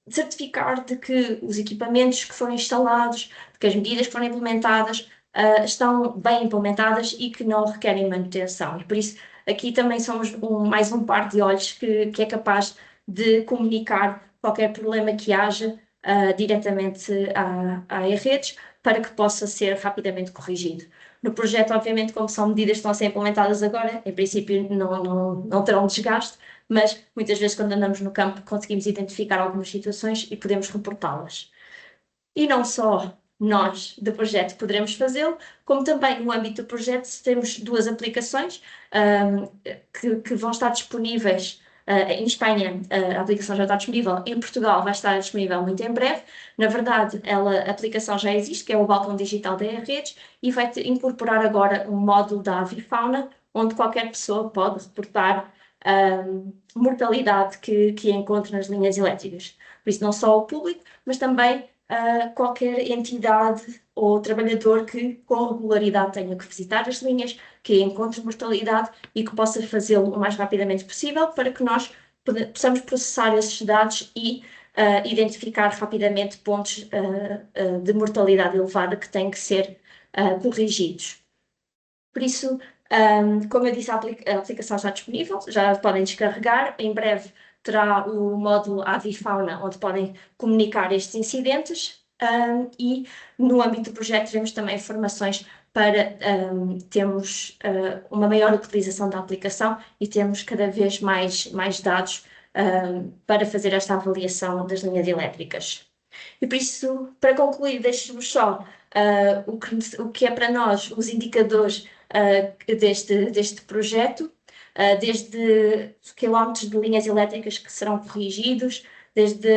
certificar de que os equipamentos que foram instalados, de que as medidas que foram implementadas, estão bem implementadas e que não requerem manutenção. E por isso, aqui também somos mais um par de olhos que é capaz de comunicar qualquer problema que haja diretamente à redes para que possa ser rapidamente corrigido. No projeto, obviamente, como são medidas que estão a ser implementadas agora, em princípio não terão desgaste, mas muitas vezes quando andamos no campo conseguimos identificar algumas situações e podemos reportá-las. E não só nós do projeto poderemos fazê-lo, como também no âmbito do projeto temos duas aplicações que vão estar disponíveis em Espanha. A aplicação já está disponível, em Portugal vai estar disponível muito em breve. Na verdade, a aplicação já existe, que é o Balcão Digital da redes, e vai incorporar agora um módulo da avifauna, onde qualquer pessoa pode reportar mortalidade que encontra nas linhas elétricas. Por isso, não só o público, mas também qualquer entidade ou trabalhador que com regularidade tenha que visitar as linhas, que encontre mortalidade e que possa fazê-lo o mais rapidamente possível para que nós possamos processar esses dados e identificar rapidamente pontos de mortalidade elevada que têm que ser corrigidos. Por isso, como eu disse, a aplicação está disponível, já podem descarregar. Em breve terá o módulo Avifauna, onde podem comunicar estes incidentes. E no âmbito do projeto teremos também informações para termos uma maior utilização da aplicação e termos cada vez mais dados para fazer esta avaliação das linhas elétricas. E por isso, para concluir, deixo-vos só o que é para nós os indicadores deste projeto, desde quilómetros de linhas elétricas que serão corrigidos, desde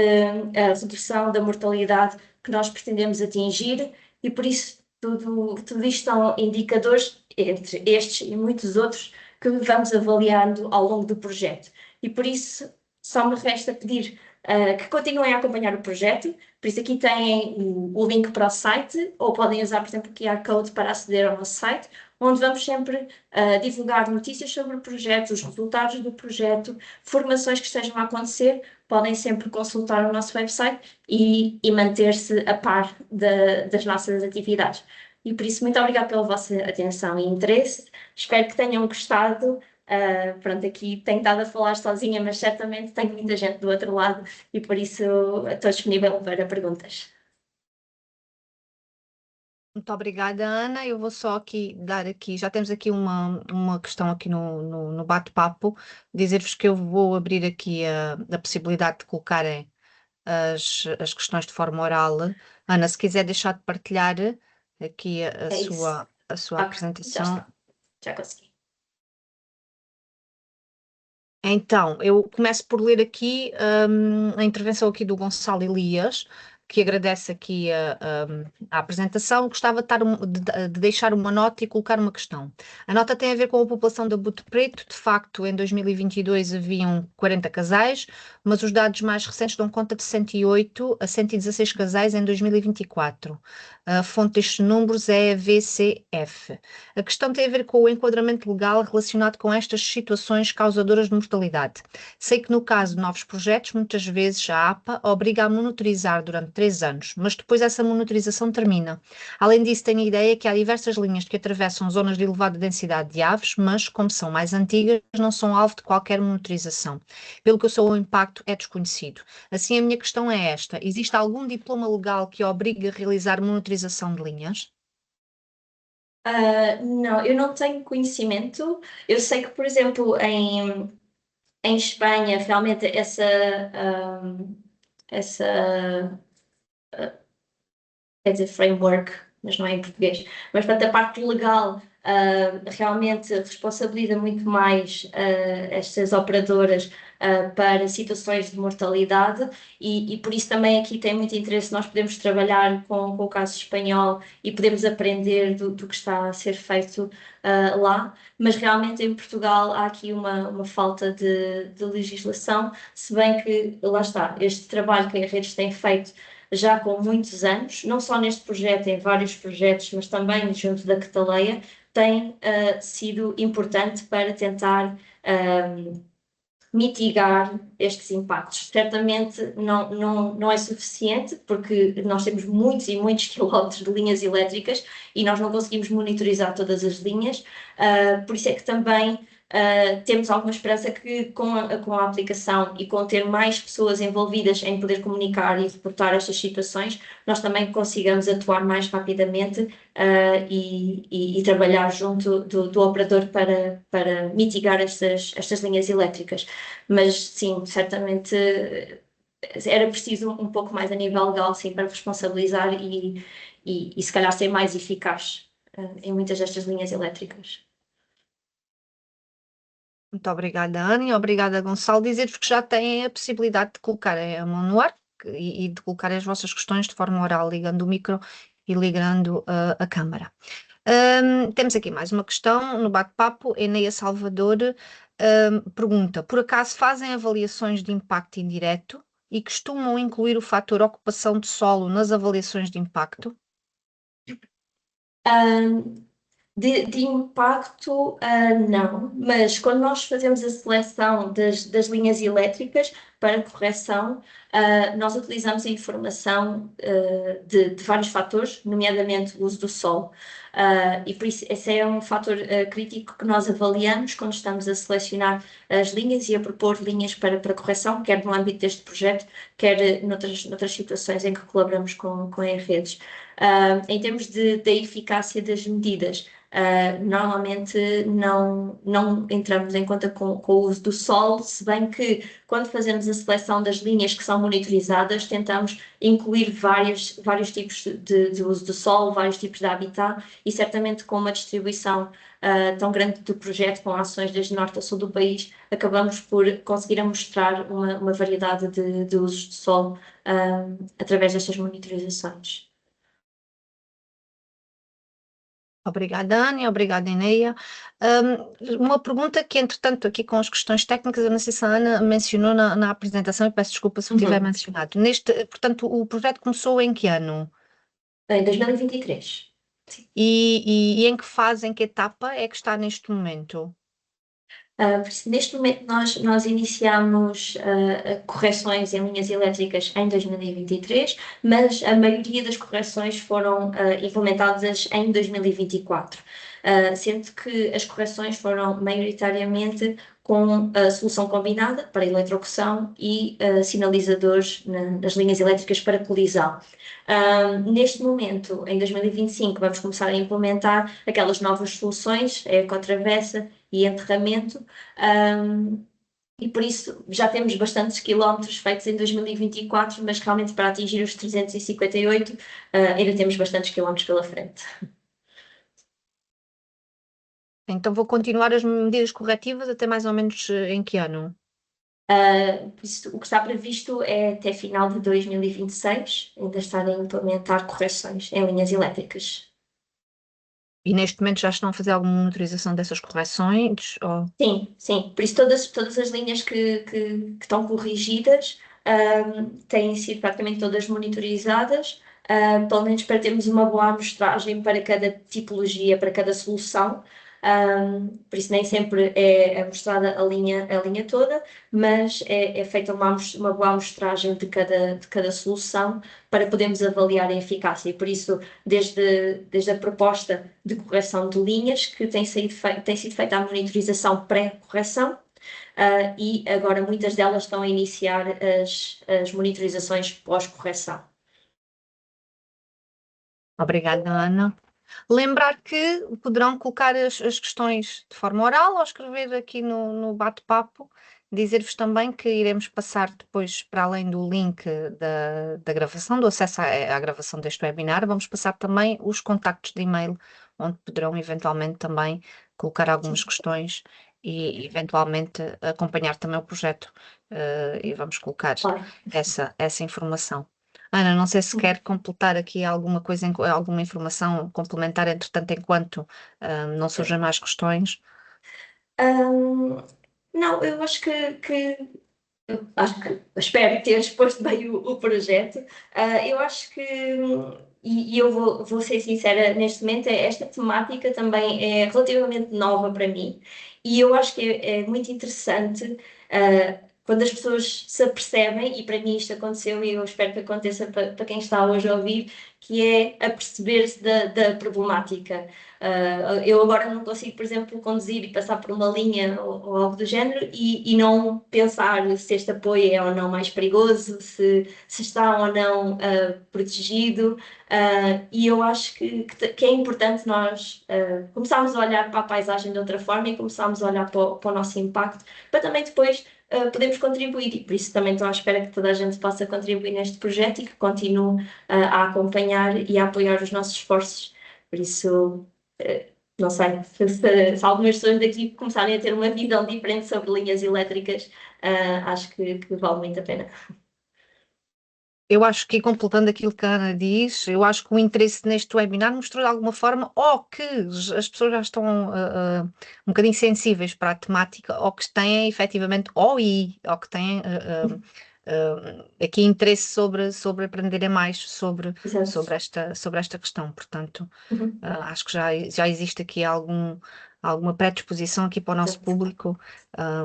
a redução da mortalidade que nós pretendemos atingir, e por isso tudo isto são indicadores, entre estes e muitos outros, que vamos avaliando ao longo do projeto. E por isso só me resta pedir que continuem a acompanhar o projeto. Por isso aqui têm o link para o site, ou podem usar, por exemplo, o QR Code para aceder ao nosso site, onde vamos sempre divulgar notícias sobre o projeto, os resultados do projeto, formações que estejam a acontecer, podem sempre consultar o nosso website e manter-se a par das nossas atividades. E por isso, muito obrigada pela vossa atenção e interesse. Espero que tenham gostado. Pronto, aqui tenho estado a falar sozinha, mas certamente tenho muita gente do outro lado e por isso estou disponível para perguntas. Muito obrigada, Ana. Eu vou só aqui dar aqui, já temos aqui uma questão aqui no bate-papo, dizer-vos que eu vou abrir aqui a possibilidade de colocarem as questões de forma oral. Ana, se quiser deixar de partilhar aqui É isso. a sua Ok, já apresentação. está. Já consegui. Então, eu começo por ler aqui a intervenção aqui do Gonçalo Elias, que agradece aqui a apresentação. Gostava de deixar uma nota e colocar uma questão. A nota tem a ver com a população de Abutre Preto. De facto, em 2022 haviam 40 casais, mas os dados mais recentes dão conta de 108 a 116 casais em 2024. A fonte destes números é a VCF. A questão tem a ver com o enquadramento legal relacionado com estas situações causadoras de mortalidade. Sei que no caso de novos projetos, muitas vezes a APA obriga a monitorizar durante 3 anos, mas depois essa monitorização termina. Além disso, tenho a ideia que há diversas linhas que atravessam zonas de elevada densidade de aves, mas, como são mais antigas, não são alvo de qualquer monitorização. Pelo que eu sou, o impacto é desconhecido. Assim, a minha questão é esta: existe algum diploma legal que obrigue a realizar monitorização de linhas? Não, eu não tenho conhecimento. Eu sei que, por exemplo, em Espanha, realmente essa quer dizer framework, mas não é em português, mas portanto a parte legal realmente responsabiliza muito mais estas operadoras para situações de mortalidade e por isso também aqui tem muito interesse, nós podemos trabalhar com o caso espanhol e podemos aprender do que está a ser feito lá, mas realmente em Portugal há aqui uma falta de legislação, se bem que, lá está, este trabalho que a Redes tem feito já com muitos anos, não só neste projeto, em vários projetos, mas também junto da Cataleia, tem sido importante para tentar mitigar estes impactos. Certamente não é suficiente, porque nós temos muitos e muitos quilómetros de linhas elétricas e nós não conseguimos monitorizar todas as linhas, por isso é que também temos alguma esperança que com a aplicação e com ter mais pessoas envolvidas em poder comunicar e reportar estas situações, nós também consigamos atuar mais rapidamente e trabalhar junto do operador para mitigar estas linhas elétricas. Mas sim, certamente era preciso um pouco mais a nível legal, sim, para responsabilizar e se calhar ser mais eficaz em muitas destas linhas elétricas. Muito obrigada, Ana, e obrigada, Gonçalo. Dizer-vos que já têm a possibilidade de colocar a mão no ar e de colocar as vossas questões de forma oral, ligando o micro e ligando a câmara. Temos aqui mais uma questão no bate-papo. Eneia Salvador pergunta: por acaso fazem avaliações de impacto indireto e costumam incluir o fator ocupação de solo nas avaliações de impacto? De impacto, não, mas quando nós fazemos a seleção das linhas elétricas para correção, nós utilizamos a informação de vários fatores, nomeadamente o uso do sol. E por isso esse é um fator crítico que nós avaliamos quando estamos a selecionar as linhas e a propor linhas para correção, quer no âmbito deste projeto, quer noutras situações em que colaboramos com as redes. Em termos da eficácia das medidas, normalmente não entramos em conta com o uso do sol, se bem que quando fazemos a seleção das linhas que são monitorizadas, tentamos incluir vários tipos de uso do sol, vários tipos de habitat e certamente com uma distribuição tão grande do projeto, com ações desde norte a sul do país, acabamos por conseguir mostrar uma variedade de usos de sol através destas monitorizações. Obrigada, Ana, obrigada, Eneia. Uma pergunta que, entretanto, aqui com as questões técnicas, eu não sei se a Ana mencionou na apresentação, e peço desculpa se eu tiver mencionado. Portanto, o projeto começou em que ano? Em 2023. E em que fase, em que etapa é que está neste momento? Por isso, neste momento, nós iniciamos correções em linhas elétricas em 2023, mas a maioria das correções foram implementadas em 2024, sendo que as correções foram maioritariamente com a solução combinada para eletrocução e sinalizadores nas linhas elétricas para colisão. Neste momento, em 2025, vamos começar a implementar aquelas novas soluções, a ecotravessa e enterramento, e por isso já temos bastantes quilómetros feitos em 2024, mas realmente para atingir os 358, ainda temos bastantes quilómetros pela frente. Então vou continuar as medidas corretivas até mais ou menos em que ano? Por isso, o que está previsto é até final de 2026 ainda estar a implementar correções em linhas elétricas. E neste momento já estão a fazer alguma monitorização dessas correções? Sim, sim. Por isso todas as linhas que estão corrigidas têm sido praticamente todas monitorizadas, pelo menos para termos uma boa amostragem para cada tipologia, para cada solução. Por isso nem sempre é mostrada a linha toda, mas é feita uma boa amostragem de cada solução para podermos avaliar a eficácia. E por isso, desde a proposta de correção de linhas, que tem sido feita a monitorização pré-correção, e agora muitas delas estão a iniciar as monitorizações pós-correção. Obrigada, Ana. Lembrar que poderão colocar as questões de forma oral ou escrever aqui no bate-papo Dizer-vos também que iremos passar depois, para além do link da gravação, do acesso à gravação deste webinar, vamos passar também os contactos de e-mail, onde poderão eventualmente também colocar algumas Sim, questões e eventualmente acompanhar também o projeto, e vamos colocar claro. essa informação. Ana, não sei se quer completar aqui alguma coisa, alguma informação complementar, entretanto, enquanto não surgem mais questões. Hum, não, eu acho que espero ter exposto bem o projeto. Eu acho que, e eu vou ser sincera neste momento, esta temática também é relativamente nova para mim e eu acho que é muito interessante quando as pessoas se apercebem, e para mim isto aconteceu e eu espero que aconteça para quem está hoje a ouvir, que é aperceber-se da problemática. Eu agora não consigo, por exemplo, conduzir e passar por uma linha ou algo do género e não pensar se este apoio é ou não mais perigoso, se está ou não protegido. E eu acho que é importante nós começarmos a olhar para a paisagem de outra forma e começarmos a olhar para o nosso impacto, para também depois podermos contribuir. E por isso também estou à espera que toda a gente possa contribuir neste projeto e que continue a acompanhar e a apoiar os nossos esforços. Por isso. Não sei, se algumas pessoas daqui começarem a ter uma visão diferente sobre linhas elétricas, acho que vale muito a pena. Eu acho que, completando aquilo que a Ana diz, eu acho que o interesse neste webinar mostrou de alguma forma ou que as pessoas já estão um bocadinho sensíveis para a temática, ou que têm efetivamente, ou que têm aqui interesse sobre aprenderem mais Exato. sobre esta questão. Portanto, Uhum. acho que já existe aqui alguma predisposição aqui para o nosso Exato. público,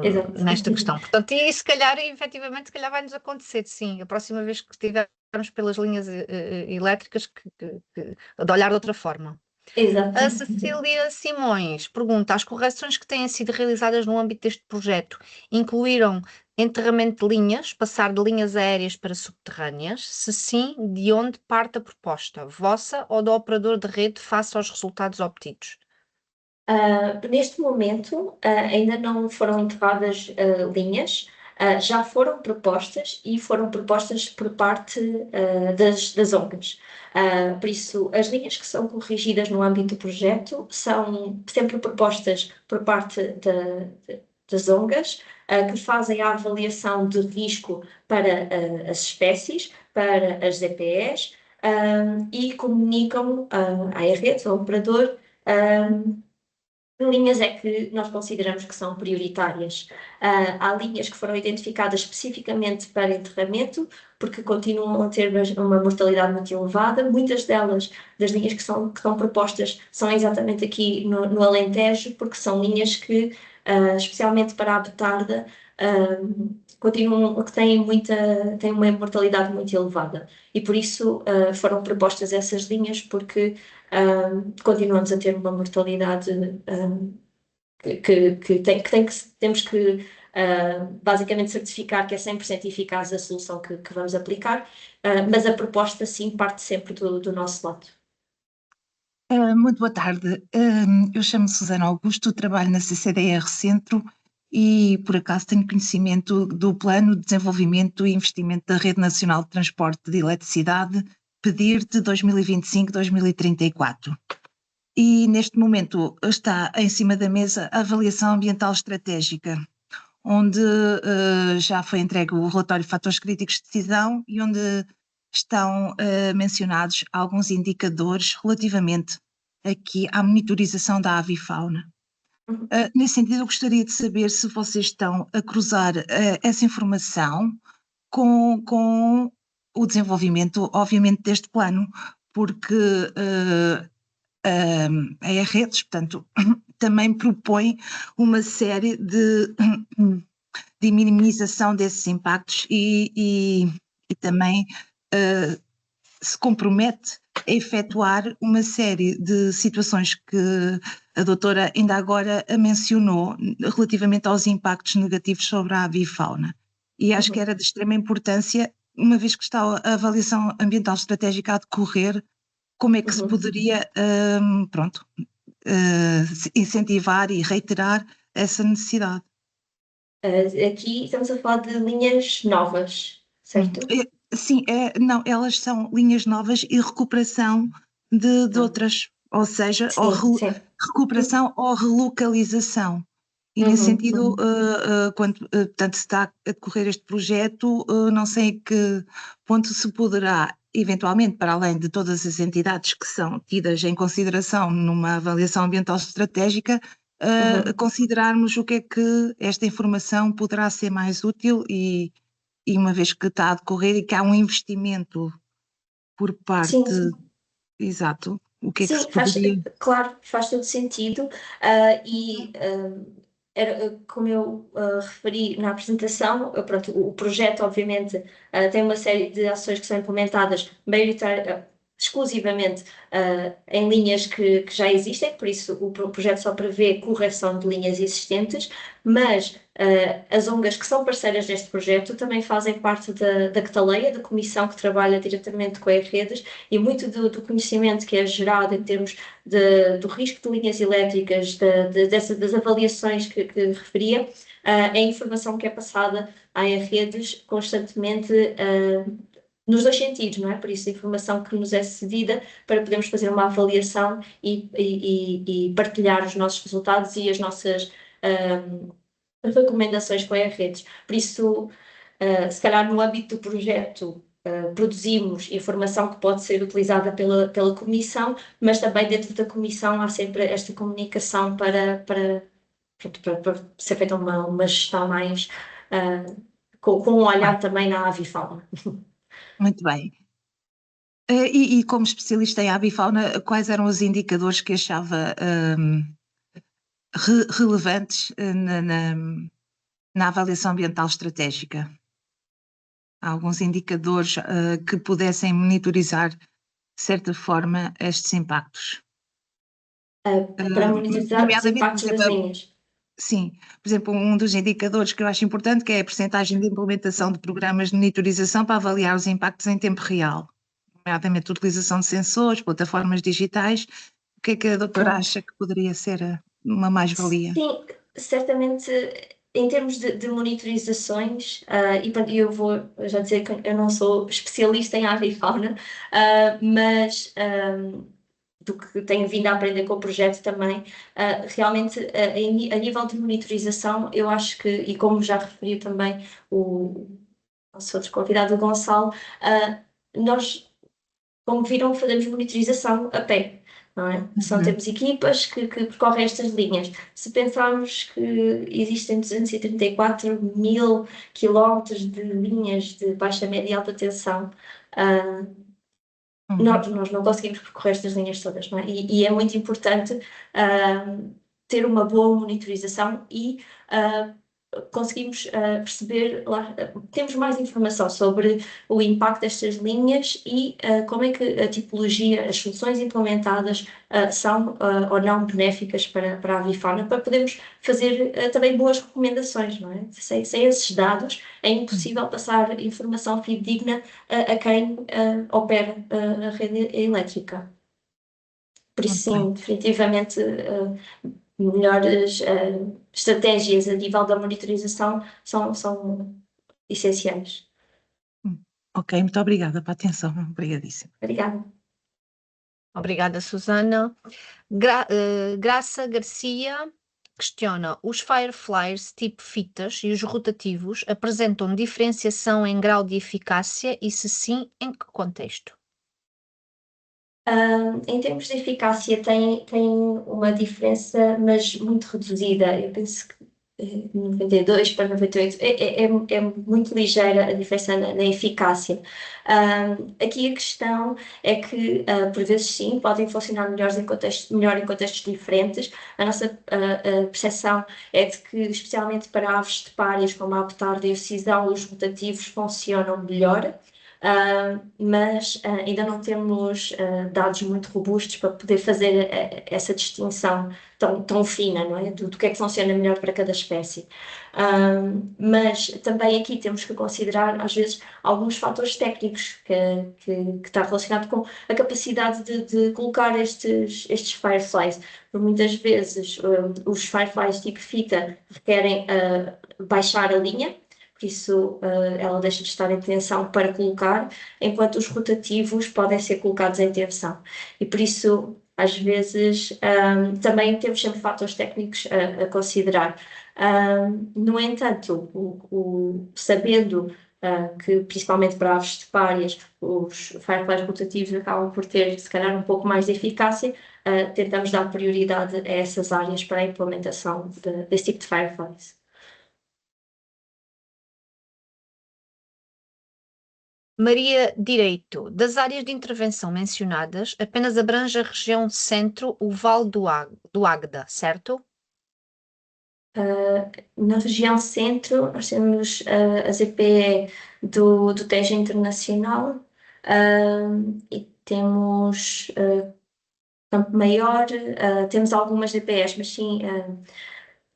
Exato. nesta questão. Portanto, e se calhar, efetivamente, se calhar vai-nos acontecer, sim, a próxima vez que estivermos pelas linhas elétricas, de olhar de outra forma. Exato. A Cecília Simões pergunta: as correções que têm sido realizadas no âmbito deste projeto incluíram enterramento de linhas, passar de linhas aéreas para subterrâneas? Se sim, de onde parte a proposta? Vossa ou do operador de rede face aos resultados obtidos? Neste momento, ainda não foram enterradas linhas, já foram propostas e foram propostas por parte das ONGs. Por isso, as linhas que são corrigidas no âmbito do projeto são sempre propostas por parte das ONGs, que fazem a avaliação de risco para as espécies, para as ZPEs, e comunicam à rede, ao operador. Que linhas é que nós consideramos que são prioritárias? Há linhas que foram identificadas especificamente para enterramento, porque continuam a ter uma mortalidade muito elevada. Muitas delas, das linhas que são propostas, são exatamente aqui no Alentejo, porque são linhas que, especialmente para a betarda, que têm uma mortalidade muito elevada. E por isso foram propostas essas linhas, porque continuamos a ter uma mortalidade temos que basicamente certificar que é 100% eficaz a solução que vamos aplicar, mas a proposta sim parte sempre do nosso lado. Muito boa tarde. Eu chamo-me Susana Augusto, trabalho na CCDR Centro e, por acaso, tenho conhecimento do Plano de Desenvolvimento e Investimento da Rede Nacional de Transporte de Eletricidade, PEDIR de 2025-2034. E, neste momento, está em cima da mesa a avaliação ambiental estratégica, onde já foi entregue o relatório de fatores críticos de decisão e onde estão mencionados alguns indicadores relativamente aqui à monitorização da avifauna. Nesse sentido, eu gostaria de saber se vocês estão a cruzar essa informação com o desenvolvimento, obviamente, deste plano, porque a E-Redes, portanto, também propõe uma série de minimização desses impactos e também se compromete a efetuar uma série de situações que a doutora ainda agora mencionou relativamente aos impactos negativos sobre a avifauna. E acho que era de extrema importância, uma vez que está a avaliação ambiental estratégica a decorrer, como é que se poderia, incentivar e reiterar essa necessidade. Aqui estamos a falar de linhas novas, certo? Sim, não, elas são linhas novas e recuperação de outras, ou seja, Sim. recuperação ou relocalização. E nesse sentido, quando portanto, se está a decorrer este projeto, não sei em que ponto se poderá, eventualmente, para além de todas as entidades que são tidas em consideração numa avaliação ambiental estratégica, considerarmos o que é que esta informação poderá ser mais útil e uma vez que está a decorrer e que há um investimento por parte. Sim. Exato. O que é que se Sim, poderia. claro, faz todo sentido. Como eu referi na apresentação, pronto, o projeto, obviamente, tem uma série de ações que são implementadas exclusivamente em linhas que já existem, por isso o projeto só prevê correção de linhas existentes, mas as ONGs que são parceiras deste projeto também fazem parte da Cataleia, da comissão que trabalha diretamente com as redes, e muito do conhecimento que é gerado em termos do risco de linhas elétricas, das avaliações que referia, é informação que é passada às redes constantemente nos dois sentidos, não é? Por isso, a informação que nos é cedida para podermos fazer uma avaliação e partilhar os nossos resultados e as nossas recomendações com as redes. Por isso, se calhar no âmbito do projeto, produzimos informação que pode ser utilizada pela comissão, mas também dentro da comissão há sempre esta comunicação para ser feita uma gestão mais com um olhar também na avifauna. Muito bem. E como especialista em avifauna, quais eram os indicadores que achava relevantes na avaliação ambiental estratégica? Há alguns indicadores que pudessem monitorizar, de certa forma, estes impactos? Para monitorizar os Nomeadamente, impactos por das exemplo, linhas. sim, por exemplo, um dos indicadores que eu acho importante que é a percentagem de implementação de programas de monitorização para avaliar os impactos em tempo real, nomeadamente a utilização de sensores, plataformas digitais. O que é que a doutora acha que poderia ser uma mais-valia? Sim, certamente em termos de monitorizações, e pronto, eu vou já dizer que eu não sou especialista em avifauna, mas do que tenho vindo a aprender com o projeto também, realmente a nível de monitorização, eu acho que, e como já referiu também o nosso outro convidado, o Gonçalo, nós, como viram, fazemos monitorização a pé. Não é? Temos equipas que percorrem estas linhas. Se pensarmos que existem 234 mil quilómetros de linhas de baixa, média e alta tensão, nós não conseguimos percorrer estas linhas todas, não é? E é muito importante ter uma boa monitorização e conseguimos perceber, temos mais informação sobre o impacto destas linhas e como é que a tipologia, as soluções implementadas são ou não benéficas para a avifauna, para podermos fazer também boas recomendações, não é? Sem esses dados é impossível passar informação fidedigna a quem opera a rede elétrica. Por isso, sim, definitivamente melhores estratégias a nível da monitorização são essenciais. Ok, muito obrigada pela atenção, obrigadíssima. Obrigada. Obrigada, Susana. Graça Garcia questiona: os Fireflies tipo fitas e os rotativos apresentam diferenciação em grau de eficácia e, se sim, em que contexto? Em termos de eficácia tem uma diferença, mas muito reduzida. Eu penso que 92 para 98 é muito ligeira a diferença na eficácia. Aqui a questão é que, por vezes sim, podem funcionar melhor em contextos diferentes. A nossa percepção é de que, especialmente para aves de párias como a petarda e o cisão, os rotativos funcionam melhor. mas ainda não temos dados muito robustos para poder fazer essa distinção tão fina, não é? Do que é que funciona melhor para cada espécie. Mas também aqui temos que considerar, às vezes, alguns fatores técnicos que está relacionado com a capacidade de colocar estes fireflies. Por muitas vezes, os fireflies tipo fita requerem baixar a linha, por isso ela deixa de estar em tensão para colocar, enquanto os rotativos podem ser colocados em tensão. E por isso, às vezes, também temos sempre fatores técnicos a considerar. No entanto, sabendo que, principalmente para aves stepárias, os fireflies rotativos acabam por ter, se calhar, um pouco mais de eficácia, tentamos dar prioridade a essas áreas para a implementação desse tipo de fireflies. Maria Direito, das áreas de intervenção mencionadas, apenas abrange a região centro, o Vale do Águeda, certo? Na região centro, nós temos a ZPE do Tejo Internacional e temos Campo Maior, temos algumas ZPEs, mas sim,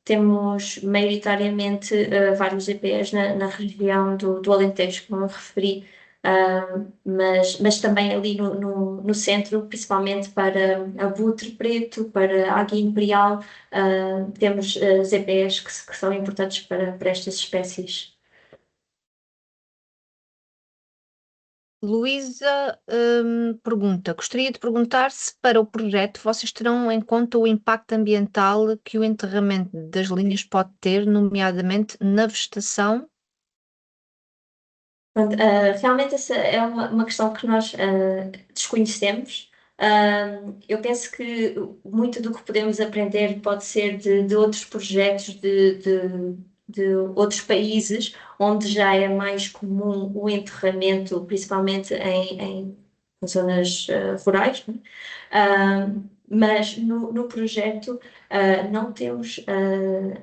temos maioritariamente vários ZPEs na região do Alentejo, como eu referi, mas também ali no centro, principalmente para abutre preto, para águia imperial, temos ZPEs que são importantes para estas espécies. Luísa pergunta: gostaria de perguntar se para o projeto vocês terão em conta o impacto ambiental que o enterramento das linhas pode ter, nomeadamente na vegetação. Pronto, realmente essa é uma questão que nós desconhecemos. Eu penso que muito do que podemos aprender pode ser de outros projetos de outros países, onde já é mais comum o enterramento, principalmente em zonas rurais, né? Mas no projeto não temos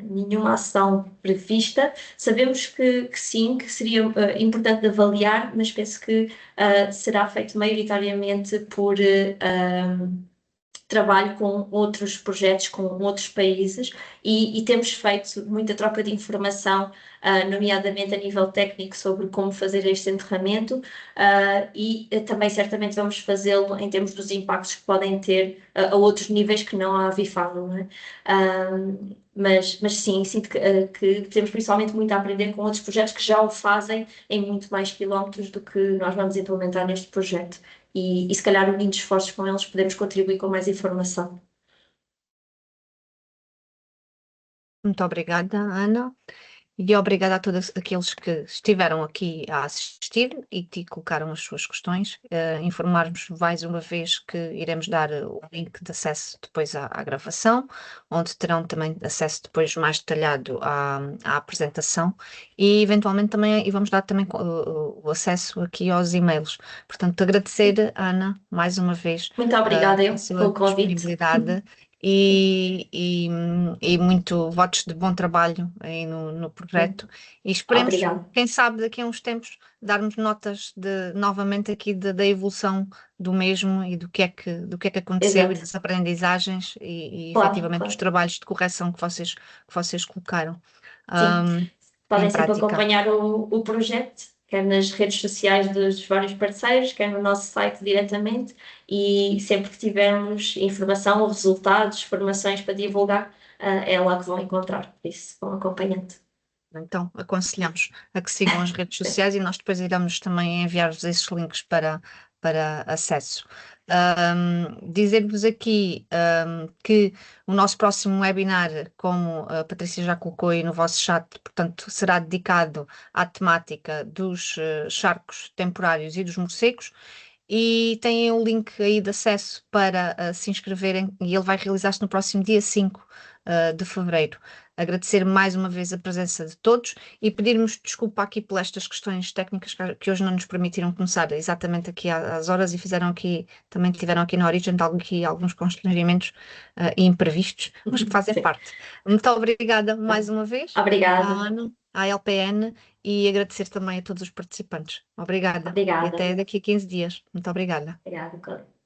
nenhuma ação prevista. Sabemos que sim, que seria importante avaliar, mas penso que será feito maioritariamente por trabalho com outros projetos, com outros países e temos feito muita troca de informação, nomeadamente a nível técnico, sobre como fazer este enterramento e também certamente vamos fazê-lo em termos dos impactos que podem ter a outros níveis que não a avifauna, não é? Mas sim, sinto que temos principalmente muito a aprender com outros projetos que já o fazem em muito mais quilómetros do que nós vamos implementar neste projeto. E se calhar unindo esforços com eles podemos contribuir com mais informação. Muito obrigada, Ana. E obrigada a todos aqueles que estiveram aqui a assistir e que colocaram as suas questões. Informar-vos mais uma vez que iremos dar o link de acesso depois à gravação, onde terão também acesso depois mais detalhado à apresentação e eventualmente também e vamos dar também o acesso aqui aos e-mails. Portanto, agradecer, Ana, mais uma vez Muito obrigada a sua pelo convite. disponibilidade. E muito votos de bom trabalho aí no projeto e esperemos, Obrigada. quem sabe daqui a uns tempos darmos notas novamente aqui da evolução do mesmo e do que é que aconteceu Exato. e das aprendizagens e Claro, efetivamente claro. os trabalhos de correção que vocês colocaram Podem em sempre prática. acompanhar o projeto, quer nas redes sociais dos vários parceiros, quer no nosso site diretamente, e sempre que tivermos informação ou resultados, formações para divulgar, é lá que vão encontrar, por isso vão acompanhando. Então, aconselhamos a que sigam as redes sociais e nós depois iremos também enviar-vos esses links para acesso. Dizer-vos aqui que o nosso próximo webinar, como a Patrícia já colocou aí no vosso chat, portanto, será dedicado à temática dos charcos temporários e dos morcegos. E têm o link aí de acesso para se inscreverem e ele vai realizar-se no próximo dia 5 de fevereiro. Agradecer mais uma vez a presença de todos e pedirmos desculpa aqui por estas questões técnicas que hoje não nos permitiram começar exatamente aqui às horas e também tiveram aqui na origem alguns constrangimentos imprevistos, mas que fazem parte. Muito obrigada mais uma vez. Obrigada. À Ana, à LPN e agradecer também a todos os participantes. Obrigada. E Obrigada. até daqui a 15 dias. Muito obrigada. Obrigada, Cláudia.